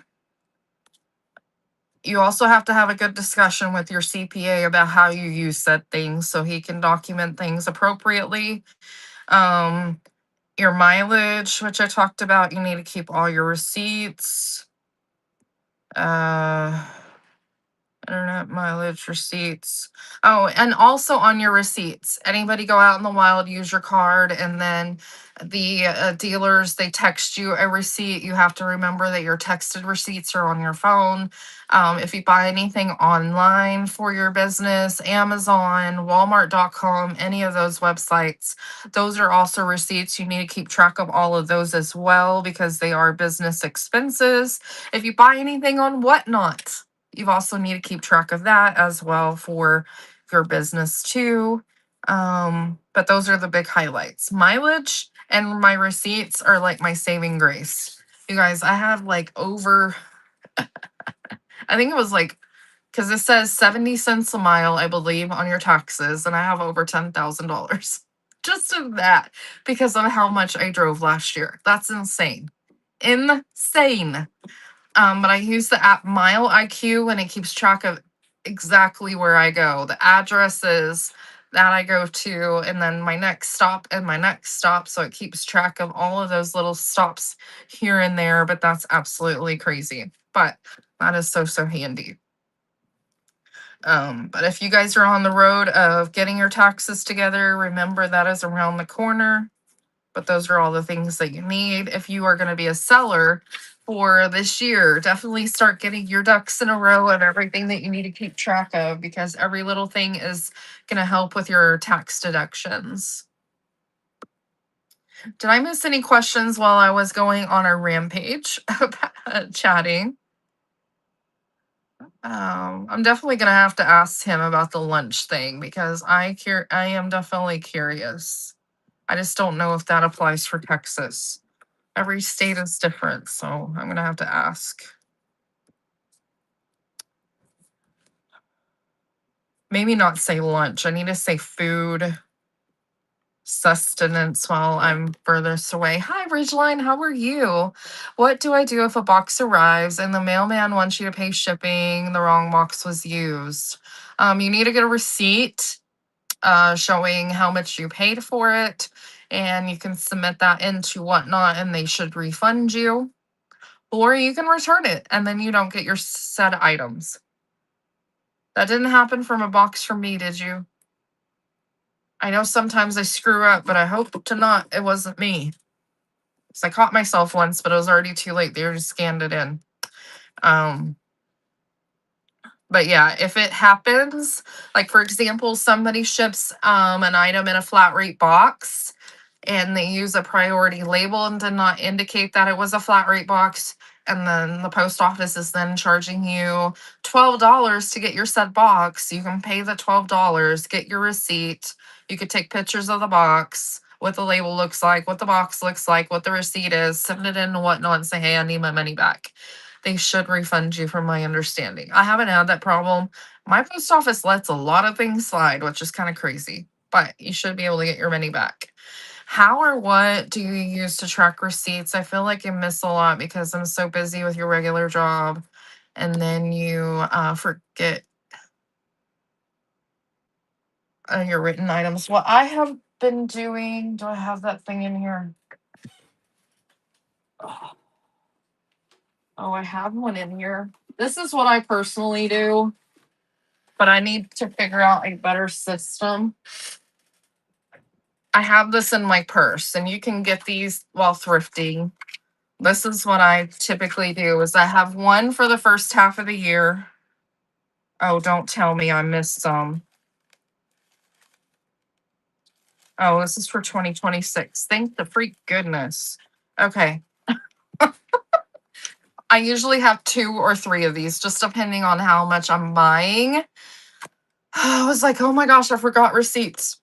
A: You also have to have a good discussion with your CPA about how you use said things so he can document things appropriately. Your mileage, which I talked about, you need to keep all your receipts. Uh, Internet mileage receipts. Oh, and also on your receipts. Anybody go out in the wild, use your card, and then the dealers, they text you a receipt. You have to remember that your texted receipts are on your phone. If you buy anything online for your business, Amazon, Walmart.com, any of those websites, those are also receipts. You need to keep track of all of those as well because they are business expenses. If you buy anything on Whatnot, you also need to keep track of that as well for your business too. But those are the big highlights. Mileage and my receipts are like my saving grace. You guys, I have like over, I think it was like, because it says 70 cents a mile, I believe, on your taxes, and I have over $10,000 just of that because of how much I drove last year. That's insane. Insane. But I use the app Mile IQ and it keeps track of exactly where I go, the addresses that I go to, and then my next stop and my next stop. So it keeps track of all of those little stops here and there. But that's absolutely crazy. But that is so, so handy. But if you guys are on the road of getting your taxes together, remember that is around the corner. But those are all the things that you need. If you are going to be a seller for this year, definitely start getting your ducks in a row of everything that you need to keep track of, because every little thing is going to help with your tax deductions. Did I miss any questions while I was going on a rampage chatting? I'm definitely gonna have to ask him about the lunch thing, because I am definitely curious. I just don't know if that applies for Texas. Every state is different, so I'm gonna have to ask. Maybe not say lunch. I need to say food sustenance while I'm furthest away. Hi, Ridgeline. How are you? What do I do if a box arrives and the mailman wants you to pay shipping? The wrong box was used. You need to get a receipt showing how much you paid for it, and you can submit that into Whatnot, and they should refund you. Or you can return it, and then you don't get your said items. That didn't happen from a box from me, did you? I know sometimes I screw up, but I hope to not. It wasn't me. So I caught myself once, but it was already too late. They already scanned it in. Um, but yeah, if it happens, like for example, somebody ships an item in a flat rate box and they use a priority label and did not indicate that it was a flat rate box, and then the post office is then charging you $12 to get your said box. You can pay the $12, get your receipt. You could take pictures of the box, what the label looks like, what the box looks like, what the receipt is, send it in and whatnot, and say, hey, I need my money back. They should refund you, from my understanding. I haven't had that problem. My post office lets a lot of things slide, which is kind of crazy, but you should be able to get your money back. How or what do you use to track receipts? I feel like you miss a lot because I'm so busy with your regular job, and then you forget your written items. What I have been doing, do I have that thing in here? Oh, I have one in here. This is what I personally do, but I need to figure out a better system. I have this in my purse, and you can get these while thrifting. This is what I typically do is I have one for the first half of the year. Oh, don't tell me I missed some. Oh, this is for 2026. Thank the freak goodness. Okay. I usually have 2 or 3 of these, just depending on how much I'm buying. I was like, oh my gosh, I forgot receipts.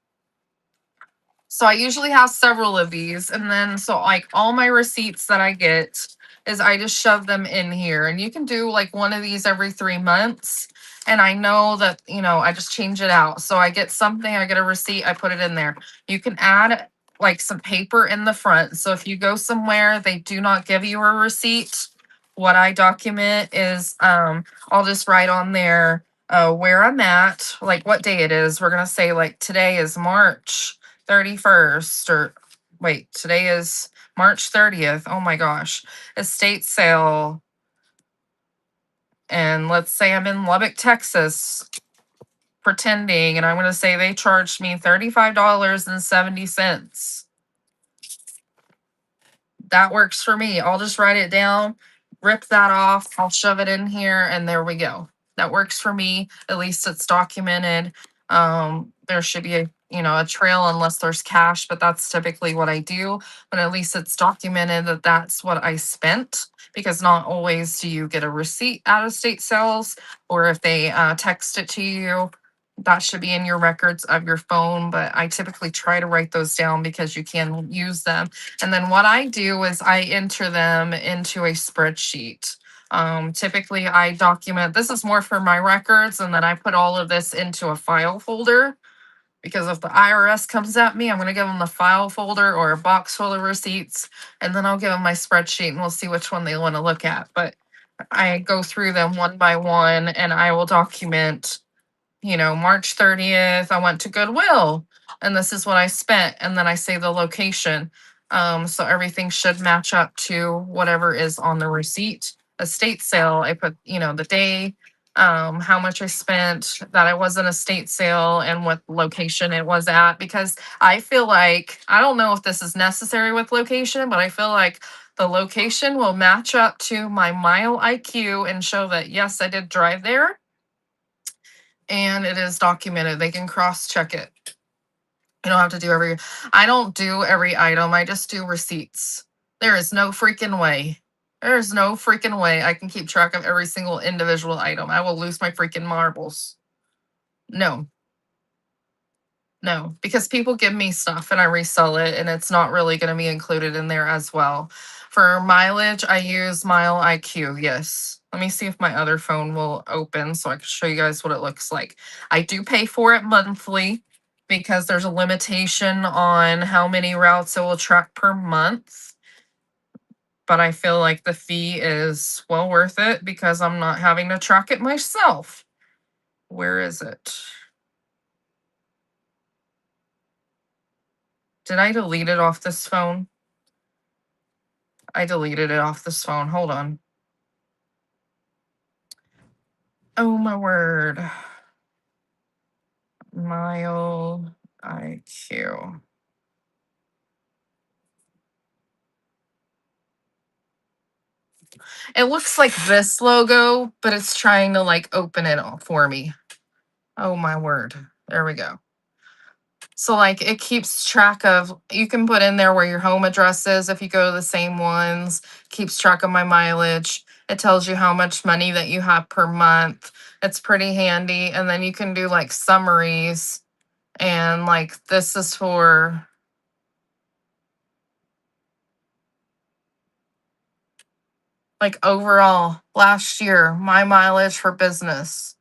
A: So I usually have several of these. And then, so like all my receipts that I get is I just shove them in here. And you can do like one of these every 3 months. And I know that, I just change it out. So I get something, I get a receipt, I put it in there. You can add like some paper in the front. So if you go somewhere, they do not give you a receipt. What I document is I'll just write on there where I'm at, like what day it is. We're going to say like today is March 31st, or wait, today is March 30th. Oh my gosh. Estate sale. And let's say I'm in Lubbock, Texas, pretending, and I'm going to say they charged me $35.70. That works for me. I'll just write it down, rip that off, I'll shove it in here, and there we go. That works for me. At least it's documented. There should be a trail unless there's cash, but that's typically what I do. But at least it's documented that that's what I spent, because not always do you get a receipt out of state sales, or if they text it to you, that should be in your records of your phone. But I typically try to write those down because you can use them. And then what I do is I enter them into a spreadsheet. Typically, I document, this is more for my records, and then I put all of this into a file folder, because if the IRS comes at me, I'm going to give them the file folder or a box full of receipts, and then I'll give them my spreadsheet and we'll see which one they want to look at. But I go through them one by one, and I will document, March 30th, I went to Goodwill and this is what I spent. And then I say the location. So everything should match up to whatever is on the receipt. Estate sale, I put, the day. how much I spent, that I was in a state sale, and what location it was at. Because I feel like, I don't know if this is necessary with location, but I feel like the location will match up to my mile IQ and show that yes, I did drive there and it is documented. They can cross check it. You don't have to do I don't do every item. I just do receipts. There is no freaking way. There's no freaking way I can keep track of every single individual item. I will lose my freaking marbles. No, no, because people give me stuff and I resell it and it's not really going to be included in there as well. For mileage, I use Mile IQ. Yes. Let me see if my other phone will open so I can show you guys what it looks like. I do pay for it monthly because there's a limitation on how many routes it will track per month. But I feel like the fee is well worth it because I'm not having to track it myself. Where is it? Did I delete it off this phone? I deleted it off this phone. Hold on. Oh my word. Mile IQ. It looks like this logo, but it's trying to like open it all for me. Oh my word. There we go. So like it keeps track of, you can put in there where your home address is if you go to the same ones, keeps track of my mileage. It tells you how much money that you have per month. It's pretty handy. And then you can do like summaries, and like this is for like overall last year, my mileage for business.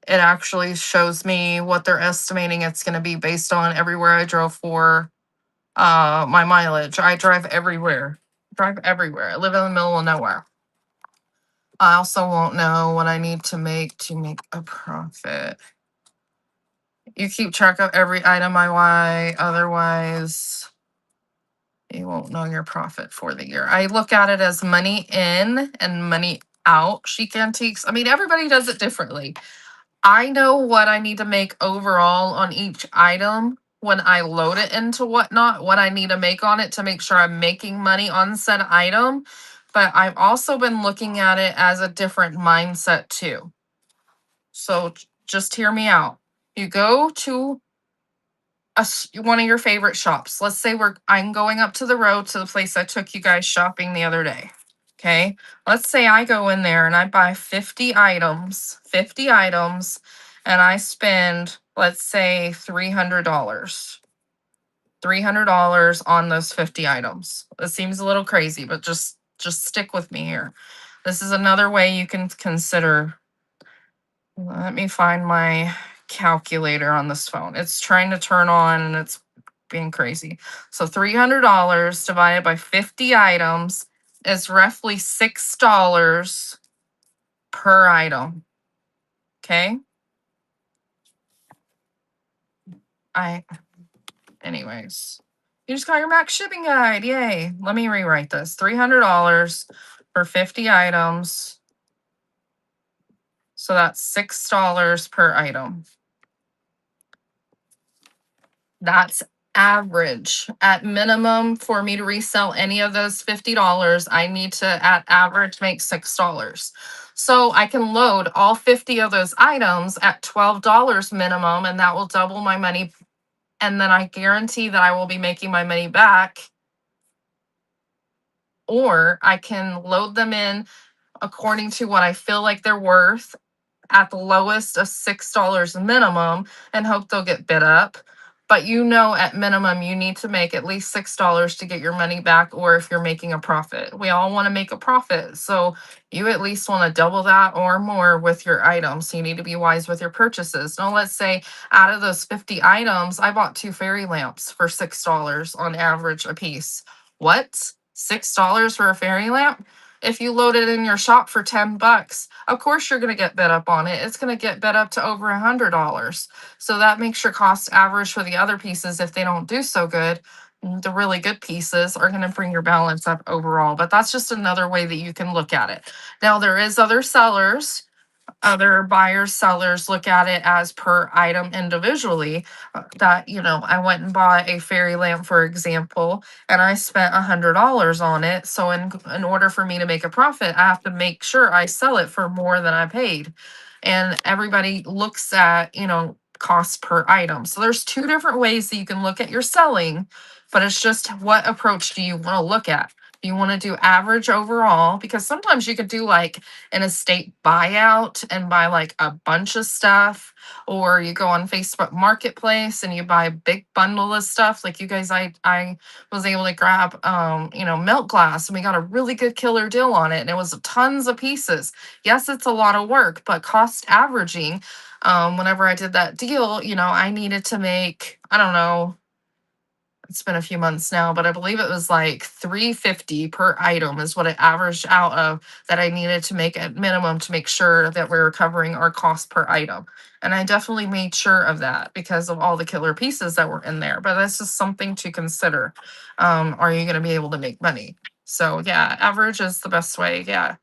A: It actually shows me what they're estimating it's going to be based on everywhere I drove for my mileage. I drive everywhere. Drive everywhere. I live in the middle of nowhere. I also won't know what I need to make a profit. You keep track of every item I buy, otherwise you won't know your profit for the year. I look at it as money in and money out. Chic Antiques. I mean, everybody does it differently. I know what I need to make overall on each item when I load it into Whatnot, what I need to make on it to make sure I'm making money on said item. But I've also been looking at it as a different mindset too. So just hear me out. You go to one of your favorite shops. Let's say I'm going up to the road to the place I took you guys shopping the other day. Okay. Let's say I go in there and I buy 50 items, and I spend, let's say, $300. $300 on those 50 items. It seems a little crazy, but just stick with me here. This is another way you can consider. Let me find my calculator on this phone. It's trying to turn on and it's being crazy. So $300 divided by 50 items is roughly $6 per item. Okay. Anyways, you just got your max shipping guide. Yay. Let me rewrite this. $300 for 50 items. So that's $6 per item. That's average. At minimum, for me to resell any of those $50, I need to, at average, make $6. So I can load all 50 of those items at $12 minimum, and that will double my money. And then I guarantee that I will be making my money back. Or I can load them in according to what I feel like they're worth at the lowest of $6 minimum and hope they'll get bid up. But at minimum, you need to make at least $6 to get your money back, or if you're making a profit. We all want to make a profit. So you at least want to double that or more with your items. So you need to be wise with your purchases. Now, let's say out of those 50 items, I bought 2 fairy lamps for $6 on average a piece. What? $6 for a fairy lamp? If you load it in your shop for $10, of course you're going to get bid up on it. It's going to get bid up to over $100. So that makes your cost average for the other pieces. If they don't do so good, the really good pieces are going to bring your balance up overall. But that's just another way that you can look at it. Now, there is other sellers other buyers, sellers look at it as per item individually. That, I went and bought a fairy lamp, for example, and I spent $100 on it. So in order for me to make a profit, I have to make sure I sell it for more than I paid. And everybody looks at, cost per item. So there's two different ways that you can look at your selling, but it's just what approach do you want to look at? Do you want to do average overall? Because sometimes you could do like an estate buyout and buy like a bunch of stuff, or you go on Facebook Marketplace and you buy a big bundle of stuff. Like you guys, I was able to grab milk glass, and we got a really good killer deal on it, and it was tons of pieces. Yes, it's a lot of work, but cost averaging, whenever I did that deal, I needed to make, I don't know, it's been a few months now, but I believe it was like 350 per item is what it averaged out of, that I needed to make at minimum to make sure that we were covering our cost per item. And I definitely made sure of that because of all the killer pieces that were in there. But that's just something to consider. Are you going to be able to make money? So yeah, average is the best way. Yeah.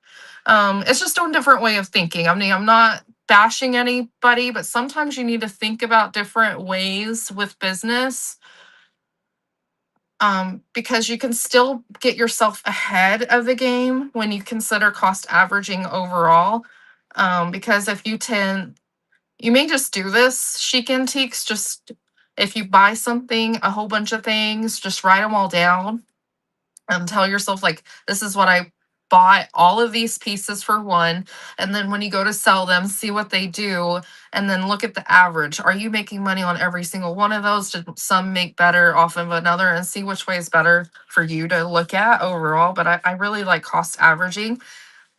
A: It's just a different way of thinking. I mean, I'm not bashing anybody, but sometimes you need to think about different ways with business, because you can still get yourself ahead of the game when you consider cost averaging overall. Because if you may just do this chic antiques, just if you buy something, a whole bunch of things, just write them all down and tell yourself like, this is what I bought all of these pieces for one. And then when you go to sell them, see what they do, and then look at the average. Are you making money on every single one of those? Did some make better off of another? And see which way is better for you to look at overall. But I really like cost averaging,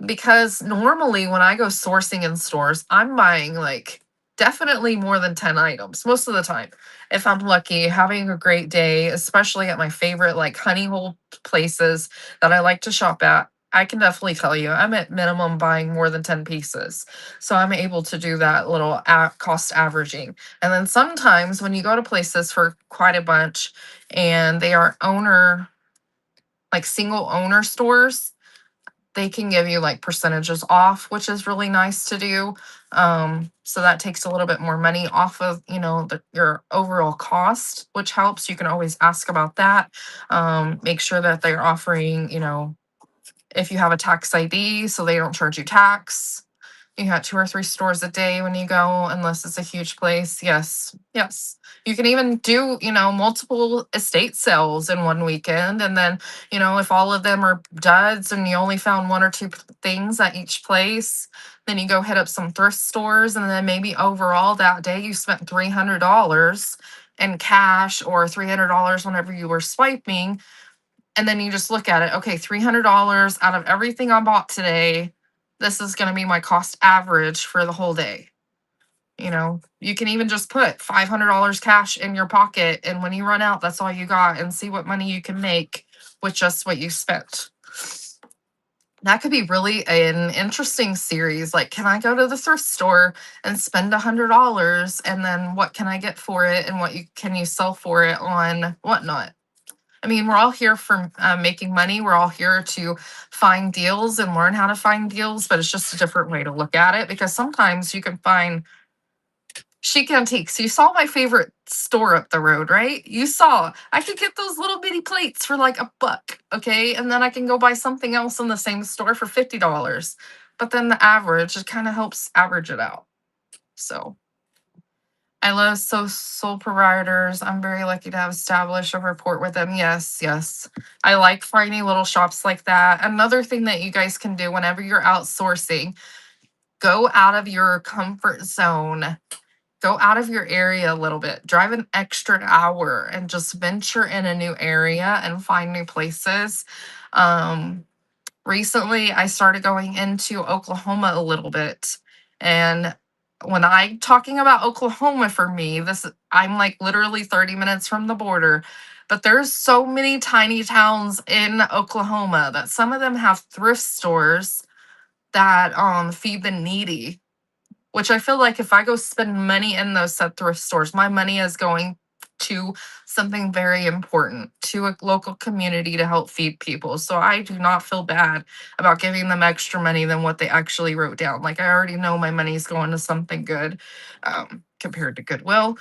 A: because normally when I go sourcing in stores, I'm buying like definitely more than 10 items most of the time. If I'm lucky, having a great day, especially at my favorite like honey hole places that I like to shop at, I can definitely tell you I'm at minimum buying more than 10 pieces. So I'm able to do that little cost averaging. And then sometimes when you go to places for quite a bunch and they are like single owner stores, they can give you like percentages off, which is really nice to do. So that takes a little bit more money off of, your overall cost, which helps. You can always ask about that. Make sure that they're offering, if you have a tax ID, so they don't charge you tax. You got two or three stores a day when you go, unless it's a huge place. Yes, yes. You can even do, multiple estate sales in one weekend. And then, if all of them are duds and you only found one or two things at each place, then you go hit up some thrift stores. And then maybe overall that day you spent $300 in cash, or $300 whenever you were swiping. And then you just look at it, okay, $300 out of everything I bought today, this is going to be my cost average for the whole day. You can even just put $500 cash in your pocket, and when you run out, that's all you got, and see what money you can make with just what you spent. That could be really an interesting series. Like, can I go to the thrift store and spend $100, and then what can I get for it, and what can you sell for it on whatnot? I mean, we're all here for making money. We're all here to find deals and learn how to find deals, but it's just a different way to look at it, because sometimes you can find chic antiques. You saw my favorite store up the road, right? You saw I could get those little bitty plates for like $1, okay? And then I can go buy something else in the same store for $50. But then the average, it kind of helps average it out. So I love sole providers. I'm very lucky to have established a rapport with them. Yes, yes. I like finding little shops like that. Another thing that you guys can do whenever you're outsourcing, go out of your comfort zone. Go out of your area a little bit. Drive an extra hour and just venture in a new area and find new places. Um, Recently I started going into Oklahoma a little bit. And when I talking about Oklahoma, for me, this I'm like literally 30 minutes from the border. But there's so many tiny towns in Oklahoma that some of them have thrift stores that feed the needy, which I feel like if I go spend money in those said thrift stores, my money is going to something very important, to a local community to help feed people. So I do not feel bad about giving them extra money than what they actually wrote down. Like I already know my money's going to something good, compared to Goodwill.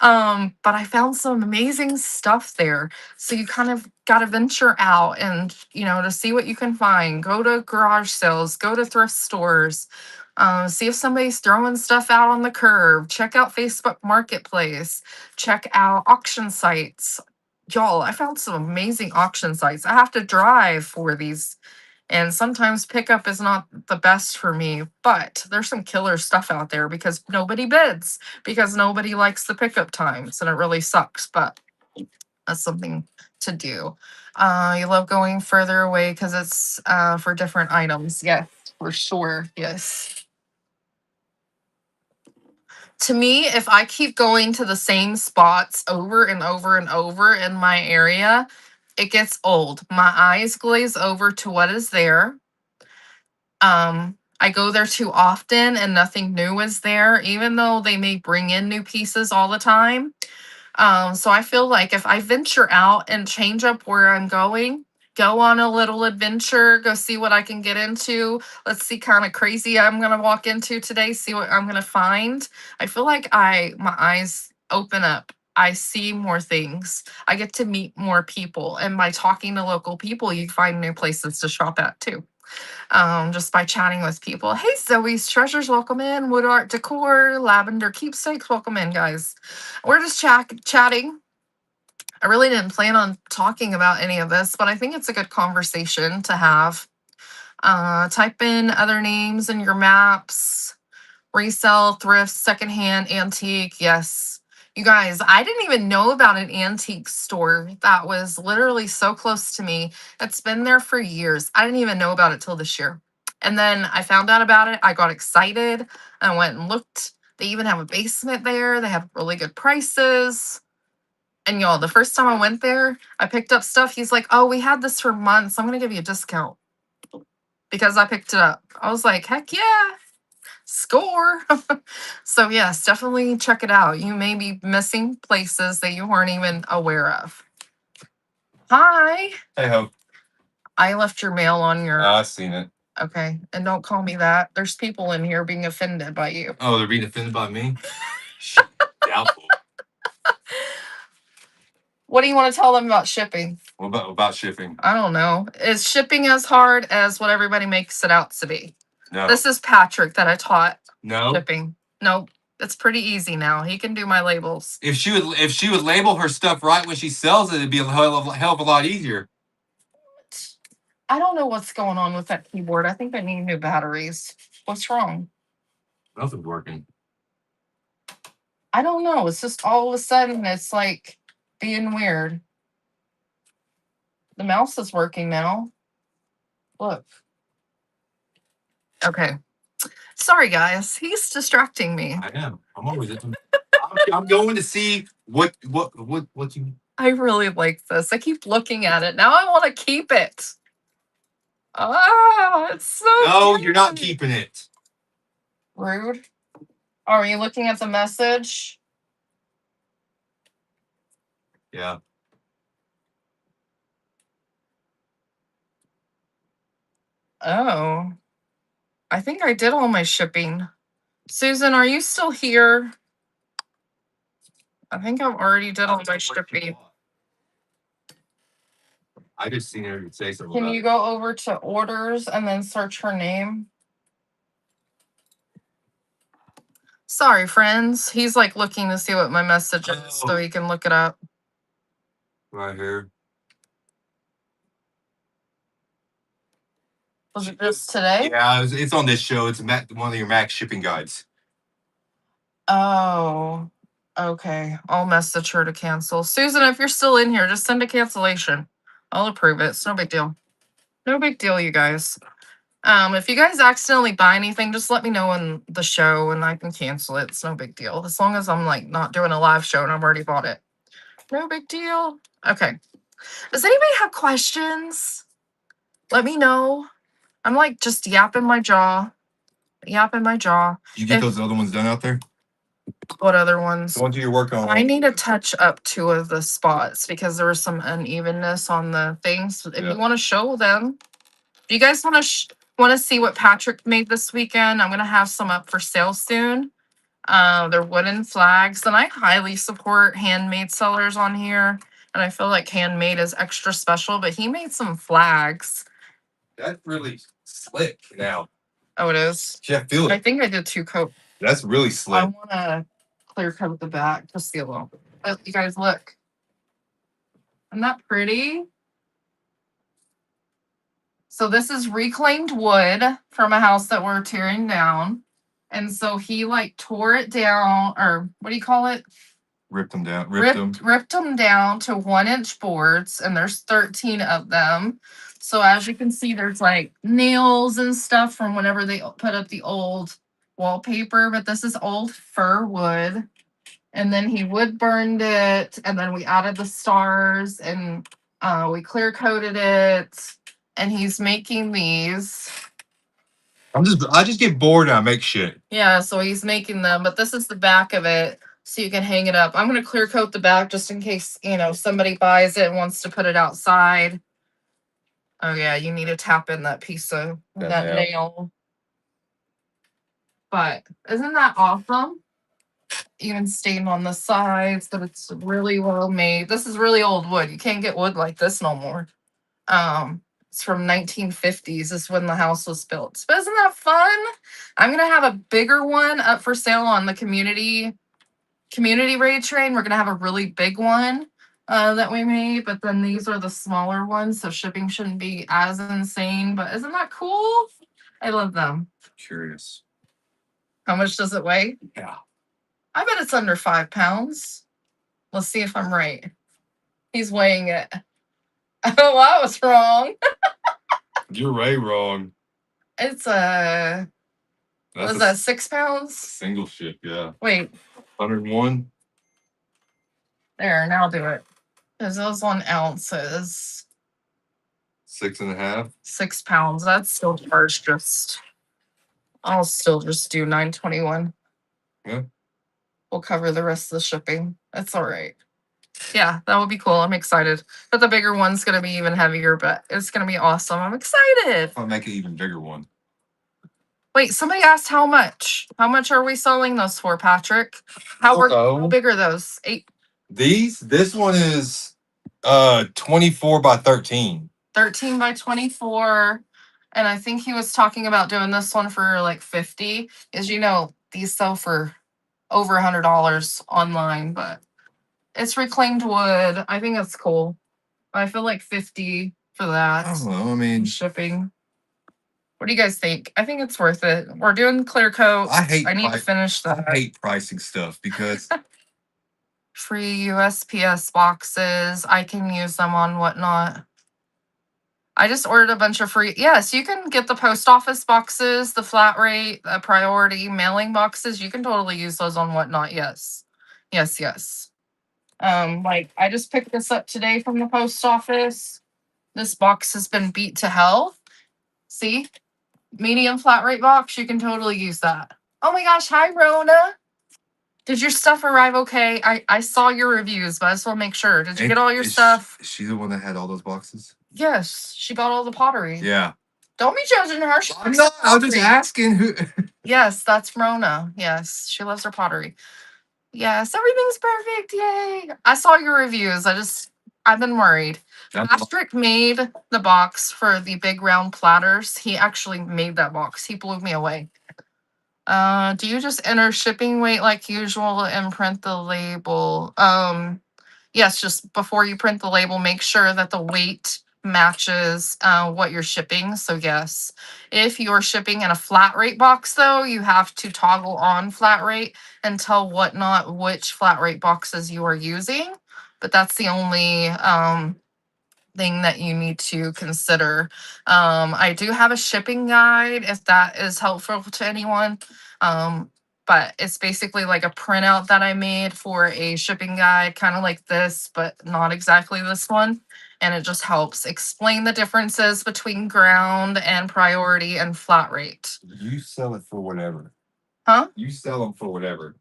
A: But I found some amazing stuff there. So you kind of got to venture out and, to see what you can find. Go to garage sales, go to thrift stores, see if somebody's throwing stuff out on the curb. Check out Facebook Marketplace, check out auction sites. Y'all, I found some amazing auction sites. I have to drive for these, and sometimes pickup is not the best for me, but there's some killer stuff out there because nobody bids, because nobody likes the pickup times, and it really sucks, but that's something to do. You love going further away because it's for different items. Yes, for sure. Yes. To me, if I keep going to the same spots over and over and over in my area, it gets old. My eyes glaze over to what is there. I go there too often and nothing new is there, even though they may bring in new pieces all the time. So I feel like if I venture out and change up where I'm going, go on a little adventure, go see what I can get into. Let's see kind of crazy I'm gonna walk into today, see what I'm gonna find. I feel like my eyes open up. I see more things. I get to meet more people. And by talking to local people, you find new places to shop at too, just by chatting with people. Hey, Zoe's Treasures, welcome in. Wood Art Decor, Lavender Keepsakes, welcome in, guys. We're just chatting. I really didn't plan on talking about any of this, but I think it's a good conversation to have. Type in other names in your maps. Resell, thrift, secondhand, antique. Yes. You guys, I didn't even know about an antique store that was literally so close to me. It's been there for years. I didn't even know about it till this year. And then I found out about it. I got excited. I went and looked. They even have a basement there. They have really good prices. And y'all, the first time I went there, I picked up stuff. He's like, "Oh, we had this for months. I'm going to give you a discount because I picked it up." I was like, "Heck yeah. Score." So yes, definitely check it out. You may be missing places that you weren't even aware of. Hi.
B: Hey ho.
A: I left your mail on your.
B: I've seen it.
A: Okay, and don't call me that. There's people in here being offended by you.
B: Oh, they're being offended by me? Doubtful.
A: What do you want to tell them about shipping?
B: What about shipping?
A: I don't know. Is shipping as hard as what everybody makes it out to be?
B: No.
A: This is Patrick that I taught
B: No.
A: shipping. Nope. It's pretty easy now. He can do my labels.
B: If she would label her stuff right when she sells it, it'd be a hell of a lot easier.
A: I don't know what's going on with that keyboard. I think I need new batteries. What's wrong?
B: Nothing's working.
A: I don't know. It's just all of a sudden it's like being weird. The mouse is working now. Look. Okay. Sorry, guys. He's distracting me.
B: I am. I'm always. I'm going to see what you.
A: I really like this. I keep looking at it. Now I want to keep it. Ah, it's so.
B: No,
A: good.
B: you're not keeping it.
A: Rude. Are you looking at the message?
B: Yeah.
A: Oh. I think I did all my shipping. Susan, are you still here? I think I've already did all my shipping.
B: I just seen her say something.
A: Can you go over to orders and then search her name? Sorry, friends. He's like looking to see what my message is so he can look it up.
B: Right here.
A: Was it just today?
B: Yeah, it's on this show. It's one of your Max shipping guides.
A: Oh, okay. I'll message her to cancel. Susan, if you're still in here, just send a cancellation. I'll approve it. It's no big deal. No big deal, you guys. If you guys accidentally buy anything, just let me know in the show and I can cancel it. It's no big deal. As long as I'm like not doing a live show and I've already bought it. No big deal. Okay. Does anybody have questions? Let me know. I'm like just yapping my jaw.
B: You get those other ones done out there?
A: What other ones?
B: The ones you're working on.
A: I need to touch up 2 of the spots because there was some unevenness on the things. If
B: Yeah.
A: you want to show them, do you guys want to see what Patrick made this weekend? I'm gonna have some up for sale soon. They're wooden flags, and I highly support handmade sellers on here. And I feel like handmade is extra special, but he made some flags.
B: That's really slick now.
A: Oh, it is.
B: Yeah, feel
A: I
B: it.
A: think I did 2 coat.
B: That's really
A: I
B: slick.
A: want to clear coat the back just see a little. But you guys look. Isn't that pretty? So this is reclaimed wood from a house that we're tearing down. And so he like tore it down, or what do you call it?
B: Ripped them down. Ripped
A: them down to 1-inch boards, and there's 13 of them. So as you can see, there's like nails and stuff from whenever they put up the old wallpaper, but this is old fir wood. And then he wood burned it, and then we added the stars, and we clear coated it. And he's making these.
B: I just get bored and I make shit.
A: Yeah, so he's making them, but this is the back of it, so you can hang it up. I'm gonna clear coat the back just in case, somebody buys it and wants to put it outside. Oh yeah, you need to tap in that piece of that nail. But isn't that awesome? Even stained on the sides, but it's really well made. This is really old wood. You can't get wood like this no more. It's from 1950s is when the house was built. But isn't that fun? I'm gonna have a bigger one up for sale on the community raid train. We're gonna have a really big one that we made, but then these are the smaller ones, so shipping shouldn't be as insane. But isn't that cool? I love them.
B: Curious.
A: How much does it weigh?
B: Yeah.
A: I bet it's under 5 pounds. Let's see if I'm right. He's weighing it. Oh, I was wrong.
B: You're way wrong.
A: It's what is that, 6 pounds?
B: Single ship, yeah.
A: Wait.
B: 101.
A: There, now do it. Because those 1 ounces.
B: 6.5.
A: 6 pounds. That's still charged just. I'll still just do $9.21.
B: Yeah.
A: We'll cover the rest of the shipping. That's all right. Yeah, that would be cool. I'm excited. But the bigger one's gonna be even heavier, but it's gonna be awesome. I'm excited.
B: I'll make an even bigger one.
A: Wait, somebody asked how much. How much are we selling those for, Patrick? How big are those? 8.
B: This one is 24 by 13.
A: 13 by 24. And I think he was talking about doing this one for like 50. As you know, these sell for over $100 online, but it's reclaimed wood. I think that's cool. I feel like 50 for that.
B: I don't know. I mean,
A: shipping. What do you guys think? I think it's worth it. We're doing clear coat. I need to finish that.
B: I hate pricing stuff because
A: free USPS boxes. I can use them on Whatnot. I just ordered a bunch of free. Yes, you can get the post office boxes, the flat rate, the priority mailing boxes. You can totally use those on Whatnot. Yes. Yes. Like I just picked this up today from the post office. This box has been beat to hell. See? Medium flat rate box. You can totally use that. Oh my gosh. Hi, Rona. Did your stuff arrive okay? I saw your reviews, but I just want to make sure. Did you get all your stuff?
B: Is she the one that had all those boxes?
A: Yes, she bought all the pottery.
B: Yeah.
A: Don't be judging her.
B: I'm not. I was just asking who.
A: Yes, that's Rona. Yes, she loves her pottery. Yes, everything's perfect. Yay. I saw your reviews. I've been worried. Patrick made the box for the big round platters. He actually made that box. He blew me away. Do you just enter shipping weight like usual and print the label? Yes, just before you print the label, make sure that the weight matches what you're shipping. So yes, if you're shipping in a flat rate box though, you have to toggle on flat rate and tell Whatnot which flat rate boxes you are using. But that's the only thing that you need to consider. I do have a shipping guide if that is helpful to anyone. But it's basically like a printout that I made for a shipping guide, kind of like this, but not exactly this one. And it just helps explain the differences between ground and priority and flat rate.
B: You sell it for whatever.
A: Huh?
B: You sell them for whatever.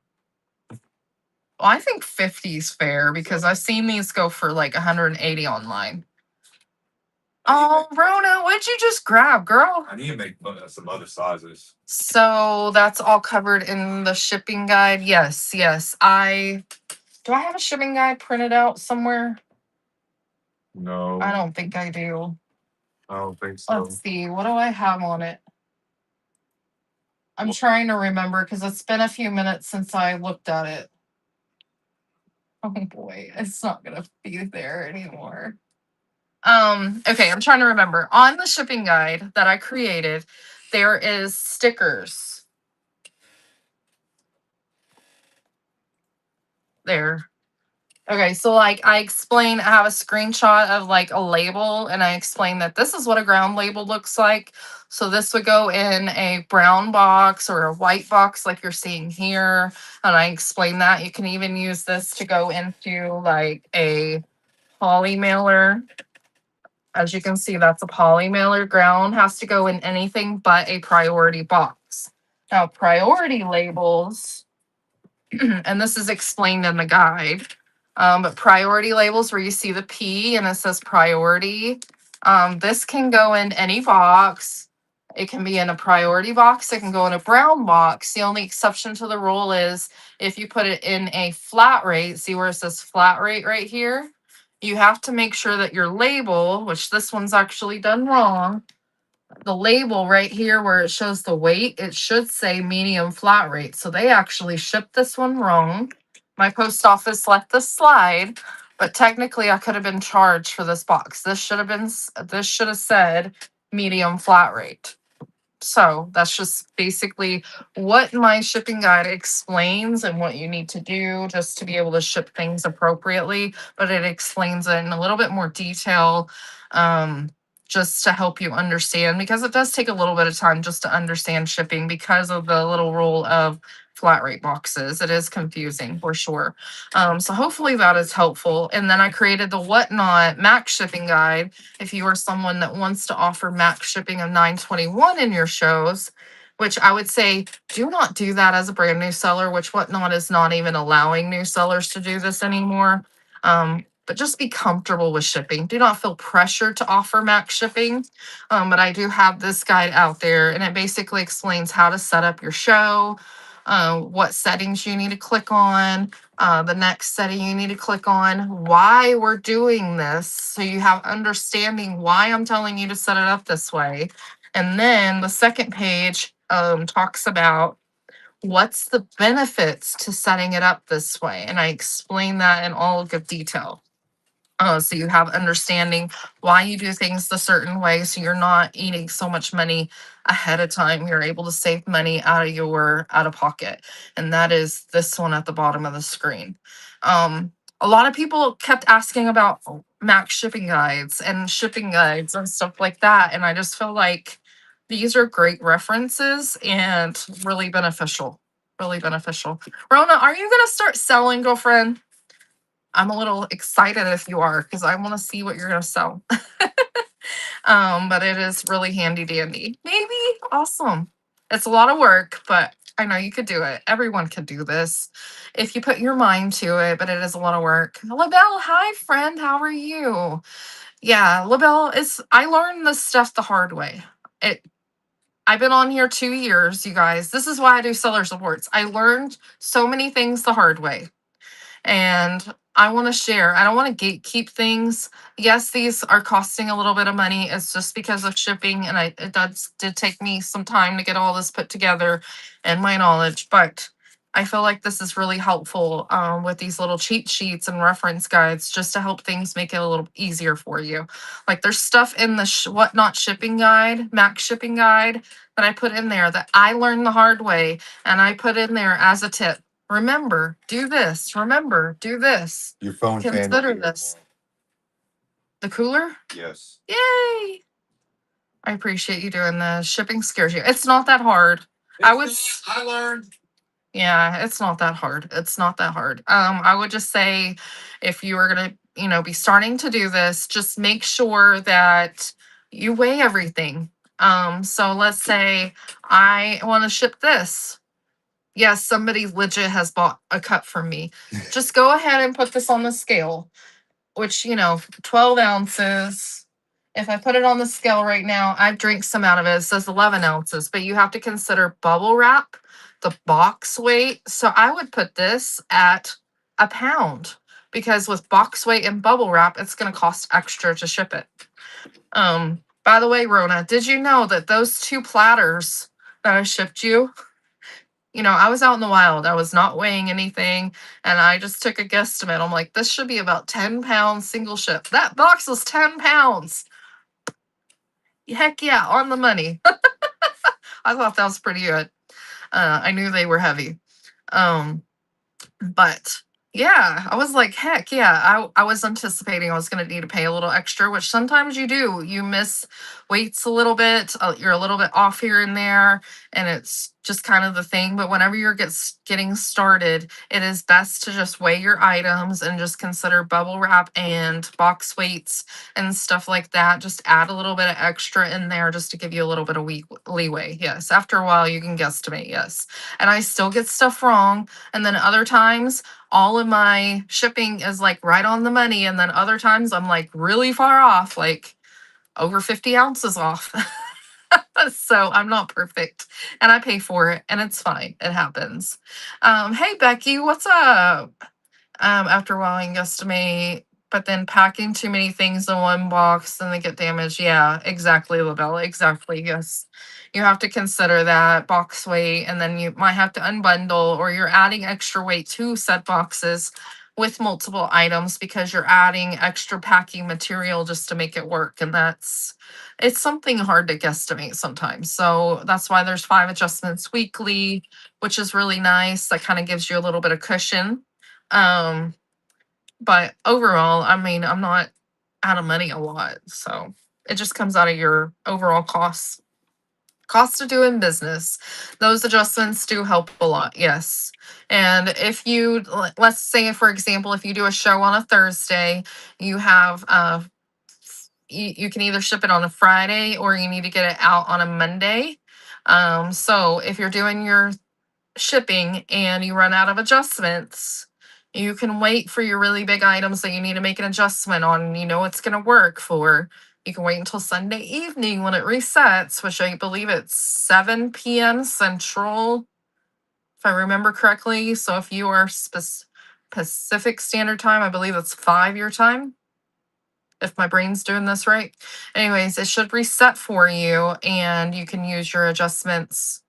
A: Well, I think 50 is fair because I've seen these go for like 180 online. Oh, Rona, what'd you just grab, girl?
B: I need to make some other sizes.
A: So that's all covered in the shipping guide. Yes, yes. Do I have a shipping guide printed out somewhere?
B: No,
A: I don't think I do.
B: I don't think so.
A: Let's see. What do I have on it? I'm trying to remember because it's been a few minutes since I looked at it. Oh boy, it's not gonna be there anymore. Okay, I'm trying to remember. On the shipping guide that I created, there is stickers. There. Okay, so like I have a screenshot of like a label and I explain that this is what a ground label looks like. So this would go in a brown box or a white box like you're seeing here. And I explain that you can even use this to go into like a poly mailer. As you can see, that's a poly mailer. Ground has to go in anything but a priority box. Now, priority labels, and this is explained in the guide, but priority labels where you see the P and it says priority, this can go in any box. It can be in a priority box. It can go in a brown box. The only exception to the rule is if you put it in a flat rate, see where it says flat rate right here? You have to make sure that your label, which this one's actually done wrong, the label right here where it shows the weight, it should say medium flat rate. So they actually shipped this one wrong. My post office let this slide, but technically I could have been charged for this box. This should have said medium flat rate. So that's just basically what my shipping guide explains and what you need to do just to be able to ship things appropriately. But it explains it in a little bit more detail, just to help you understand, because it does take a little bit of time just to understand shipping because of the little rule of flat rate boxes. It is confusing for sure. So hopefully that is helpful. And then I created the Whatnot Max shipping guide if you are someone that wants to offer max shipping of 921 in your shows, which I would say do not do that as a brand new seller, which Whatnot is not even allowing new sellers to do this anymore. But just be comfortable with shipping. Do not feel pressure to offer max shipping. But I do have this guide out there and it basically explains how to set up your show, what settings you need to click on, the next setting you need to click on, why we're doing this. So you have understanding why I'm telling you to set it up this way. And then the second page talks about what's the benefits to setting it up this way. And I explain that in all good detail. So you have understanding why you do things the certain way, so you're not eating so much money ahead of time. You're able to save money out of your out of pocket, and that is this one at the bottom of the screen. A lot of people kept asking about max shipping guides and shipping guides and stuff like that, and I just feel like these are great references and really beneficial. Really beneficial. Rona, are you gonna start selling, girlfriend? I'm a little excited if you are, because I want to see what you're gonna sell. But it is really handy dandy. Maybe awesome. It's a lot of work, but I know you could do it. Everyone could do this if you put your mind to it, but it is a lot of work. LaBelle, hi friend, how are you? Yeah, LaBelle is I learned this stuff the hard way. It I've been on here 2 years, you guys. This is why I do seller supports. I learned so many things the hard way and I want to share. I don't want to gatekeep things. Yes, these are costing a little bit of money. It's just because of shipping, and did take me some time to get all this put together and my knowledge. But I feel like this is really helpful with these little cheat sheets and reference guides, just to help things make it a little easier for you. Like there's stuff in the Whatnot shipping guide, Max shipping guide, that I put in there that I learned the hard way, and I put in there as a tip. Remember, do this. Remember, do this.
B: Your phone fan.
A: Consider this. The cooler?
B: Yes.
A: Yay! I appreciate you doing this. Shipping scares you. It's not that hard.
B: I learned.
A: Yeah, it's not that hard. It's not that hard. I would just say if you are gonna, be starting to do this, just make sure that you weigh everything. So let's say I want to ship this. Yes, somebody legit has bought a cup from me. Just go ahead and put this on the scale, which, 12 ounces. If I put it on the scale right now, I drink some out of it. It says 11 ounces, but you have to consider bubble wrap, the box weight. So I would put this at a pound because with box weight and bubble wrap, it's going to cost extra to ship it. By the way, Rona, did you know that those two platters that I shipped you, I was out in the wild. I was not weighing anything. And I just took a guesstimate. I'm like, this should be about 10 pounds single ship. That box was 10 pounds. Heck yeah, on the money. I thought that was pretty good. I knew they were heavy. Um, but yeah, I was like, heck yeah. I was anticipating I was going to need to pay a little extra, which sometimes you do. You miss weights a little bit. You're a little bit off here and there, and it's just kind of the thing. But whenever you're getting started, it is best to just weigh your items and just consider bubble wrap and box weights and stuff like that. Just add a little bit of extra in there just to give you a little bit of leeway. Yes. After a while, you can guesstimate. Yes. And I still get stuff wrong. And then other times, all of my shipping is like right on the money. And then other times, I'm like really far off, like over 50 ounces off. So I'm not perfect and I pay for it and it's fine. It happens. Hey, Becky, what's up? After a while, I can guesstimate, but then packing too many things in one box and they get damaged. Yeah, exactly, Labella. Exactly. Yes. You have to consider that box weight, and then you might have to unbundle, or you're adding extra weight to said boxes with multiple items because you're adding extra packing material just to make it work. And it's something hard to guesstimate sometimes. So that's why there's 5 adjustments weekly, which is really nice. That kind of gives you a little bit of cushion. um, but overall, I mean, I'm not out of money a lot. So it just comes out of your overall costs. Cost of doing business. Those adjustments do help a lot, yes. And if let's say, for example, if you do a show on a Thursday, you have you can either ship it on a Friday or you need to get it out on a Monday. So if you're doing your shipping and you run out of adjustments, you can wait for your really big items that you need to make an adjustment on. It's going to work for. You can wait until Sunday evening when it resets, which I believe it's 7 p.m. Central, if I remember correctly. So if you are Pacific Standard Time, I believe it's 5 your time. If my brain's doing this right. Anyways, it should reset for you and you can use your adjustments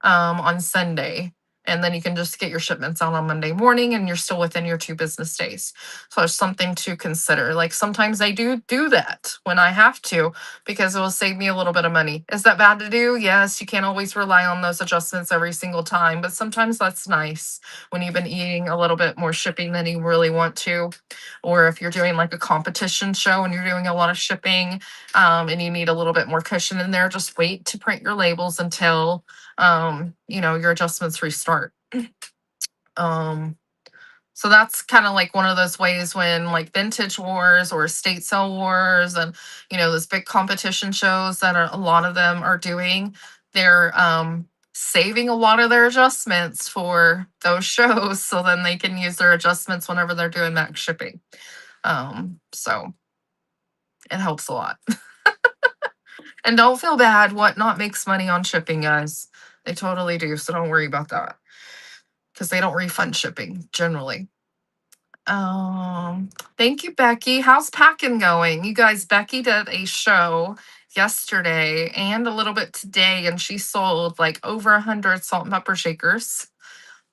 A: on Sunday. And then you can just get your shipments out on Monday morning and you're still within your 2 business days. So it's something to consider. Like sometimes I do that when I have to because it will save me a little bit of money. Is that bad to do? Yes, you can't always rely on those adjustments every single time, but sometimes that's nice when you've been eating a little bit more shipping than you really want to. Or if you're doing like a competition show and you're doing a lot of shipping and you need a little bit more cushion in there, just wait to print your labels until your adjustments restart. um so that's kind of like one of those ways when like vintage wars or estate sale wars and those big competition shows that a lot of them are doing, they're saving a lot of their adjustments for those shows so then they can use their adjustments whenever they're doing max shipping. So it helps a lot. And don't feel bad. Whatnot makes money on shipping, guys. They totally do. So don't worry about that because they don't refund shipping generally. Thank you, Becky. How's packing going? You guys, Becky did a show yesterday and a little bit today, and she sold like over 100 salt and pepper shakers.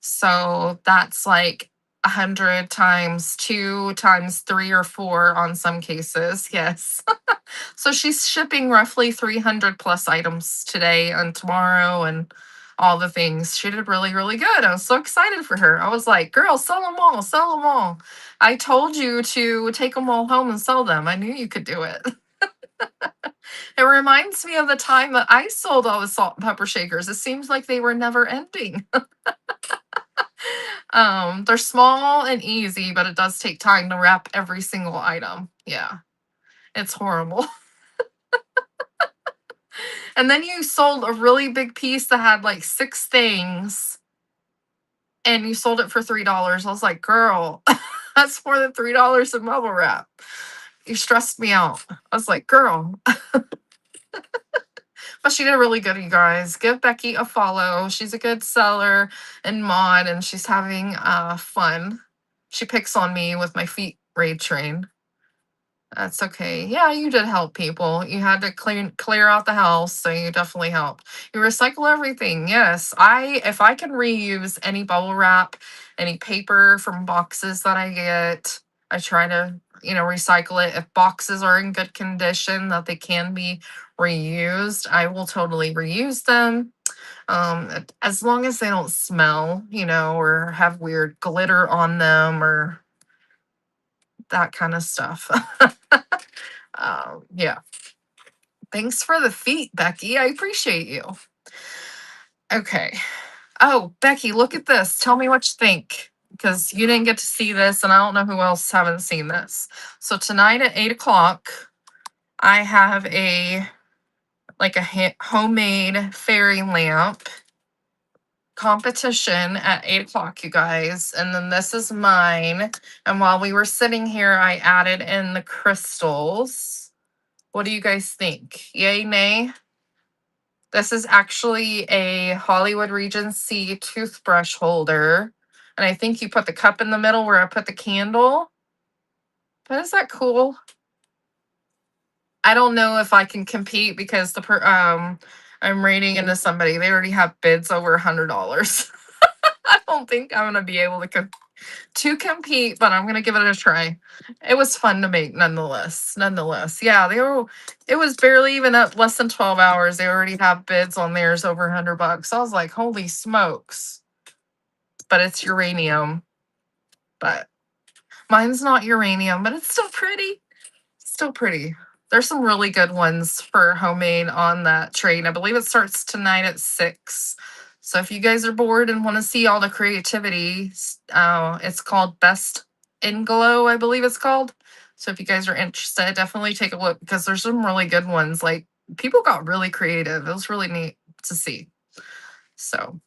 A: So that's like 100 times 2 times 3 or 4 on some cases. Yes. So she's shipping roughly 300 plus items today and tomorrow and all the things. She did really, really good. I was so excited for her. I was like, girl, sell them all, sell them all. I told you to take them all home and sell them. I knew you could do it. It reminds me of the time that I sold all the salt and pepper shakers. It seems like they were never ending. They're small and easy, but it does take time to wrap every single item. Yeah, it's horrible. And then you sold a really big piece that had like 6 things. and you sold it for $3. I was like, girl, that's more than $3 in bubble wrap. You stressed me out. I was like, girl. But she did really good, you guys. Give Becky a follow. She's a good seller and mod, and she's having fun. She picks on me with my feet raid train. That's okay. Yeah, you did help people. You had to clear out the house, so you definitely helped. You recycle everything. Yes. If I can reuse any bubble wrap, any paper from boxes that I get, I try to, recycle it. If boxes are in good condition that they can be reused, I will totally reuse them. As long as they don't smell, or have weird glitter on them or that kind of stuff. Yeah. Thanks for the feet, Becky. I appreciate you. Okay. Oh, Becky, look at this. Tell me what you think. Because you didn't get to see this, and I don't know who else haven't seen this. So tonight at 8 o'clock, I have a homemade fairy lamp competition at 8 o'clock, you guys. And then this is mine. And while we were sitting here, I added in the crystals. What do you guys think? Yay, nay? This is actually a Hollywood Regency toothbrush holder. And I think you put the cup in the middle where I put the candle. But is that cool? I don't know if I can compete because I'm rating into somebody. They already have bids over $100. I don't think I'm gonna be able to compete, but I'm gonna give it a try. It was fun to make nonetheless. Yeah, it was barely even up less than 12 hours. They already have bids on theirs over $100. I was like, holy smokes. But it's uranium. But mine's not uranium, but it's still pretty. Still pretty. There's some really good ones for homemade on that trade. I believe it starts tonight at 6. So if you guys are bored and want to see all the creativity, it's called Best in Glow, I believe it's called. So if you guys are interested, definitely take a look because there's some really good ones. Like people got really creative. It was really neat to see. So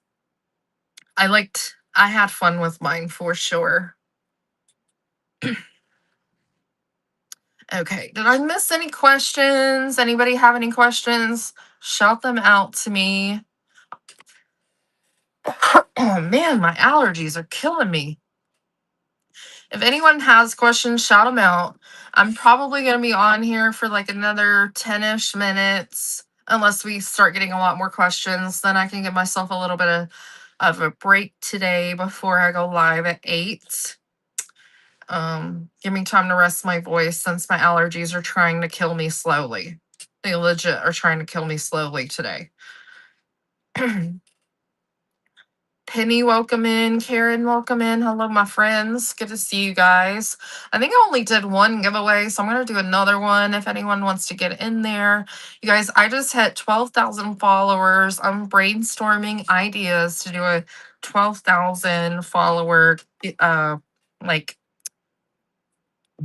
A: I had fun with mine for sure. Okay, did I miss any questions? Anybody have any questions? Shout them out to me. Oh man, my allergies are killing me. If anyone has questions, shout them out. I'm probably going to be on here for like another 10-ish minutes, unless we start getting a lot more questions. Then I can give myself a little bit of a break today before I go live at 8. Give me time to rest my voice since my allergies are trying to kill me slowly. They legit are trying to kill me slowly today. Penny, welcome in. Karen, welcome in. Hello, my friends. Good to see you guys. I think I only did one giveaway, so I'm going to do another one if anyone wants to get in there. You guys, I just hit 12,000 followers. I'm brainstorming ideas to do a 12,000 follower like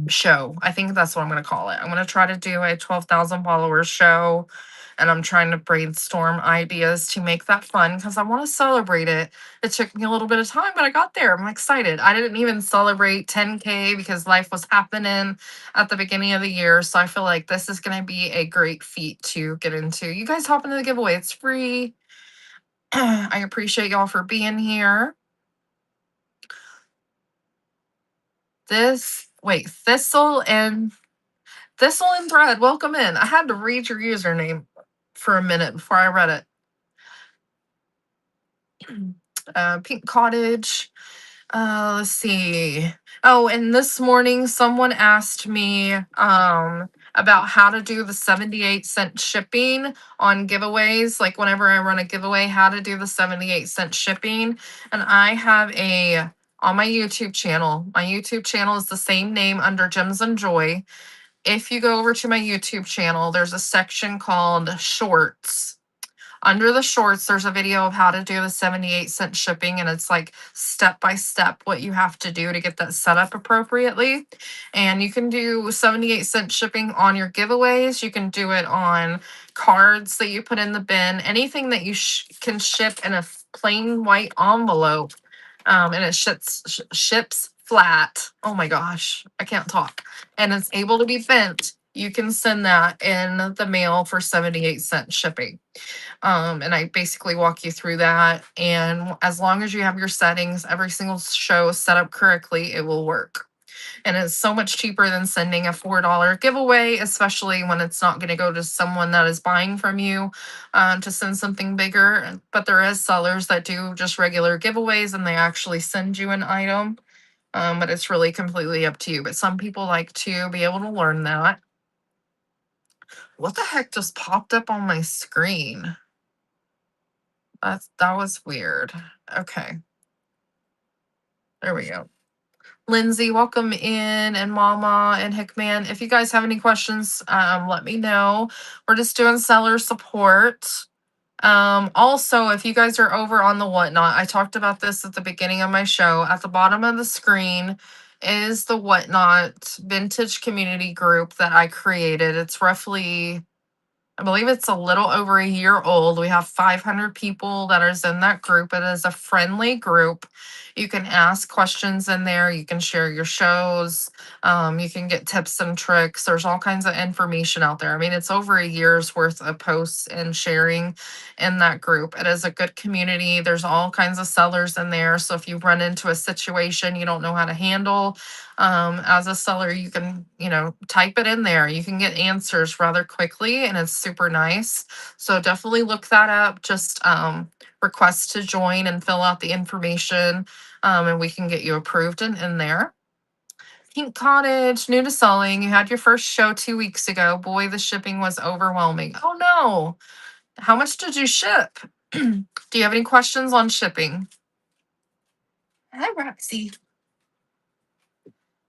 A: show. I think that's what I'm going to call it. I'm going to try to do a 12,000 followers show, and I'm trying to brainstorm ideas to make that fun because I want to celebrate it. It took me a little bit of time, but I got there. I'm excited. I didn't even celebrate 10K because life was happening at the beginning of the year. So I feel like this is going to be a great feat to get into. You guys hop into the giveaway. It's free. I appreciate y'all for being here. Thistle and Thread, welcome in. I had to read your username for a minute before I read it. Pink Cottage. Let's see. Oh, and this morning someone asked me about how to do the 78-cent shipping on giveaways. Like whenever I run a giveaway, how to do the 78-cent shipping. And I have on my YouTube channel. My YouTube channel is the same name under Gems and Joy. If you go over to my YouTube channel, there's a section called Shorts. Under the shorts, there's a video of how to do the 78-cent shipping, and it's like step by step what you have to do to get that set up appropriately. And you can do 78-cent shipping on your giveaways. You can do it on cards that you put in the bin, anything that you can ship in a plain white envelope. And it ships flat. Oh my gosh, I can't talk. And it's able to be bent. You can send that in the mail for 78-cent shipping. And I basically walk you through that. And as long as you have your settings, every single show set up correctly, it will work. And it's so much cheaper than sending a $4 giveaway, especially when it's not going to go to someone that is buying from you, to send something bigger. But there is sellers that do just regular giveaways and they actually send you an item. But it's really completely up to you. But some people like to be able to learn that. What the heck just popped up on my screen? That was weird. Okay, there we go. Lindsay, welcome in, and Mama and Hickman. If you guys have any questions, let me know. We're just doing seller support. Also, if you guys are over on the Whatnot, I talked about this at the beginning of my show. At the bottom of the screen is the Whatnot vintage community group that I created. It's roughly, I believe it's a little over a year old. We have 500 people that is in that group. It is a friendly group. You can ask questions in there. You can share your shows. You can get tips and tricks. There's all kinds of information out there. I mean, it's over a year's worth of posts and sharing in that group. It is a good community. There's all kinds of sellers in there. So if you run into a situation you don't know how to handle, as a seller, you can, type it in there. You can get answers rather quickly and it's super nice. So definitely look that up. Just request to join and fill out the information, and we can get you approved in there. Pink Cottage, new to selling. You had your first show 2 weeks ago. Boy, the shipping was overwhelming. Oh no. How much did you ship? Do you have any questions on shipping? Hi, Roxy.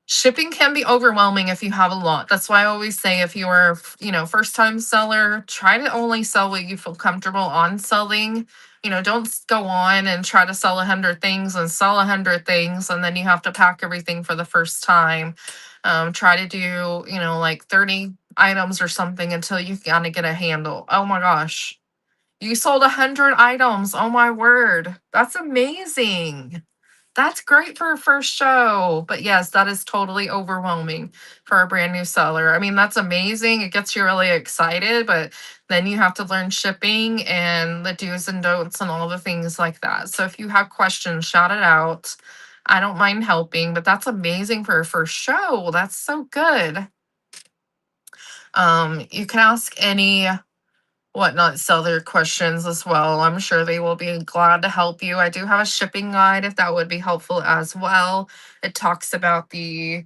A: Shipping can be overwhelming if you have a lot. That's why I always say if you are, first time seller, try to only sell what you feel comfortable on selling. Don't go on and try to sell 100 things and sell 100 things and then you have to pack everything for the first time. Try to do, like 30 items or something until you kind of get a handle. Oh my gosh. You sold 100 items. Oh my word. That's amazing. That's great for a first show. But yes, that is totally overwhelming for a brand new seller. I mean, that's amazing. It gets you really excited, but then you have to learn shipping and the do's and don'ts and all the things like that. So if you have questions, shout it out. I don't mind helping, but that's amazing for a first show. That's so good. You can ask any Whatnot seller questions as well. I'm sure they will be glad to help you. I do have a shipping guide if that would be helpful as well. It talks about the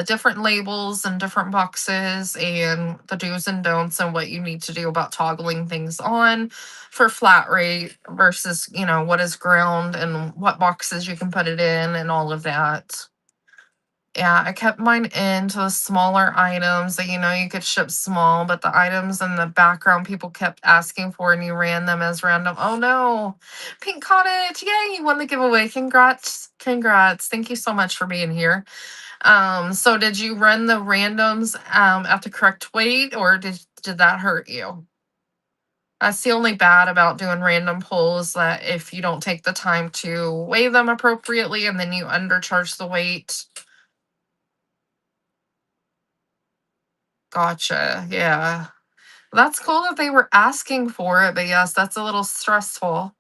A: different labels and different boxes and the do's and don'ts and what you need to do about toggling things on for flat rate versus, what is ground and what boxes you can put it in and all of that. Yeah, I kept mine into the smaller items that you could ship small, but the items in the background people kept asking for and you ran them as random. Oh no. Pink Cottage, yay, you won the giveaway. Congrats. Congrats. Thank you so much for being here. So did you run the randoms at the correct weight or did that hurt you? That's the only bad about doing random pulls, that if you don't take the time to weigh them appropriately and then you undercharge the weight. Gotcha. Yeah. That's cool that they were asking for it, but yes, that's a little stressful.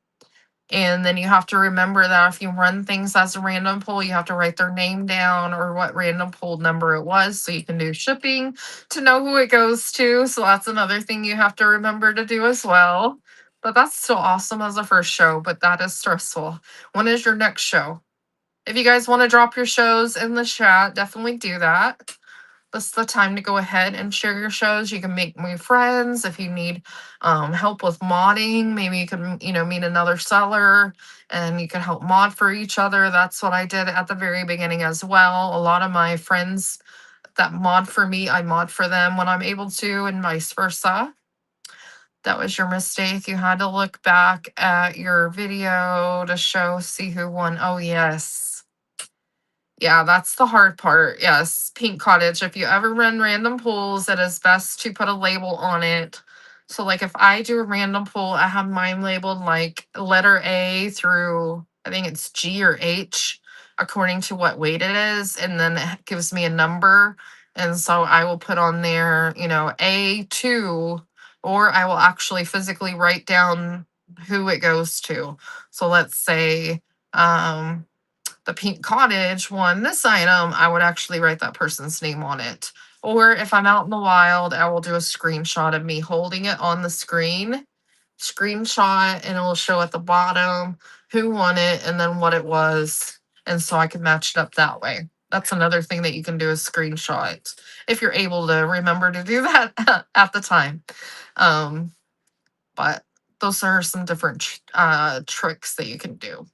A: And then you have to remember that if you run things as a random pull, you have to write their name down or what random pull number it was so you can do shipping to know who it goes to. So that's another thing you have to remember to do as well. But that's still awesome as a first show, but that is stressful. When is your next show? If you guys want to drop your shows in the chat, definitely do that. This is the time to go ahead and share your shows. You can make new friends. If you need help with modding, maybe you can, meet another seller and you can help mod for each other. That's what I did at the very beginning as well. A lot of my friends that mod for me, I mod for them when I'm able to, and vice versa. That was your mistake. You had to look back at your video to see who won. Oh, yes. Yeah, that's the hard part. Yes, Pink Cottage. If you ever run random pulls, it is best to put a label on it. So, like, if I do a random pull, I have mine labeled like letter A through I think it's G or H according to what weight it is. And then it gives me a number. And so I will put on there, A2, or I will actually physically write down who it goes to. So let's say um, the Pink Cottage won this item, I would actually write that person's name on it. Or if I'm out in the wild, I will do a screenshot of me holding it on the screenshot, and it will show at the bottom who won it and then what it was. And so I can match it up that way. That's another thing that you can do is screenshot if you're able to remember to do that at the time. But those are some different tricks that you can do.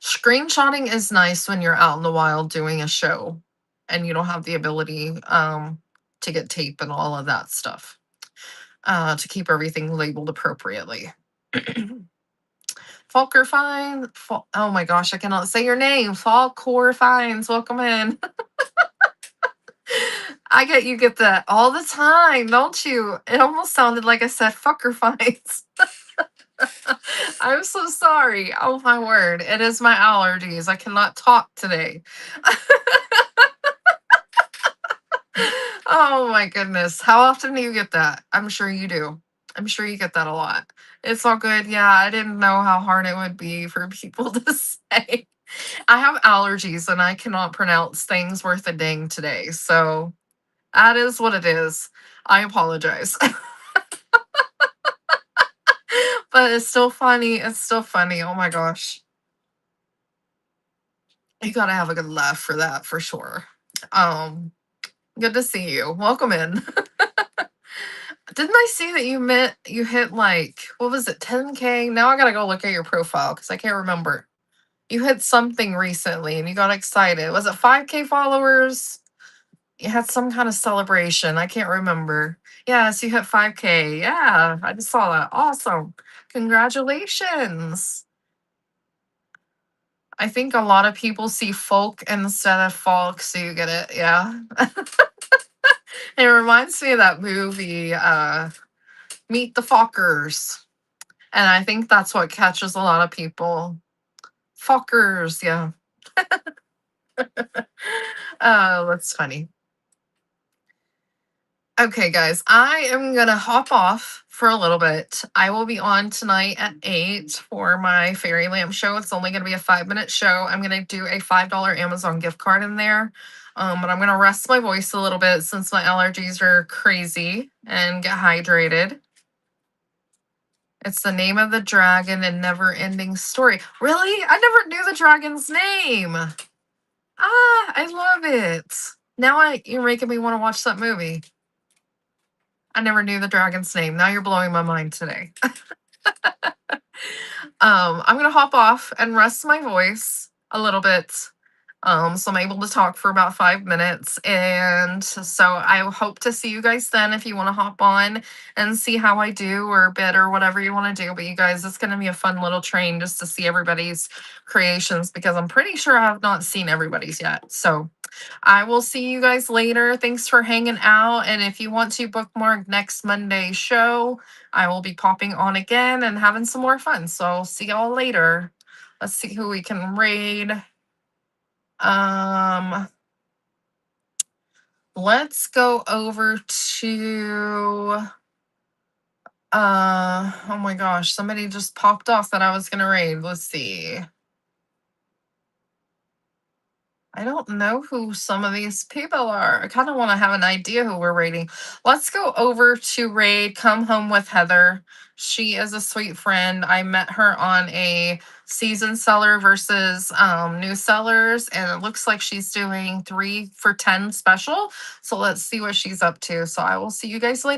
A: Screenshotting is nice when you're out in the wild doing a show and you don't have the ability to get tape and all of that stuff to keep everything labeled appropriately. Falker Fine. Oh my gosh, I cannot say your name. Falcor Fines, welcome in. You get that all the time, don't you? It almost sounded like I said fucker fines. I'm so sorry. Oh my word. It is my allergies. I cannot talk today. Oh my goodness. How often do you get that? I'm sure you do. I'm sure you get that a lot. It's all good. Yeah, I didn't know how hard it would be for people to say. I have allergies and I cannot pronounce things worth a dang today. So that is what it is. I apologize. But it's still funny. It's still funny. Oh my gosh. You gotta have a good laugh for that for sure. Good to see you. Welcome in. Didn't I see that you hit like what was it, 10K? Now I gotta go look at your profile because I can't remember. You hit something recently and you got excited. Was it 5K followers? You had some kind of celebration. I can't remember. Yes, you hit 5K. Yeah, I just saw that. Awesome. Congratulations. I think a lot of people see folk instead of folk, so you get it. Yeah. It reminds me of that movie, Meet the Fockers. And I think that's what catches a lot of people. Fockers, yeah. That's funny. Okay, guys, I am gonna hop off for a little bit. I will be on tonight at 8 for my Fairy Lamp show. It's only gonna be a 5-minute show. I'm gonna do a $5 Amazon gift card in there. But I'm gonna rest my voice a little bit since my allergies are crazy and get hydrated. It's the name of the dragon and never ending story. Really? I never knew the dragon's name. I love it. Now you're making me want to watch that movie. I never knew the dragon's name. Now you're blowing my mind today. I'm gonna hop off and rest my voice a little bit. So I'm able to talk for about 5 minutes. And so I hope to see you guys then if you want to hop on and see how I do or bid or whatever you want to do. But you guys, it's gonna be a fun little train just to see everybody's creations because I'm pretty sure I have not seen everybody's yet. So I will see you guys later. Thanks for hanging out. And if you want to bookmark next Monday's show, I will be popping on again and having some more fun. So see y'all later. Let's see who we can raid. Let's go over to oh my gosh, somebody just popped off that I was gonna raid. Let's see. I don't know who some of these people are. I kind of want to have an idea who we're raiding. Let's go over to raid Come Home with Heather. She is a sweet friend. I met her on a season seller versus new sellers, and it looks like she's doing 3 for $10 special. So let's see what she's up to. So I will see you guys later.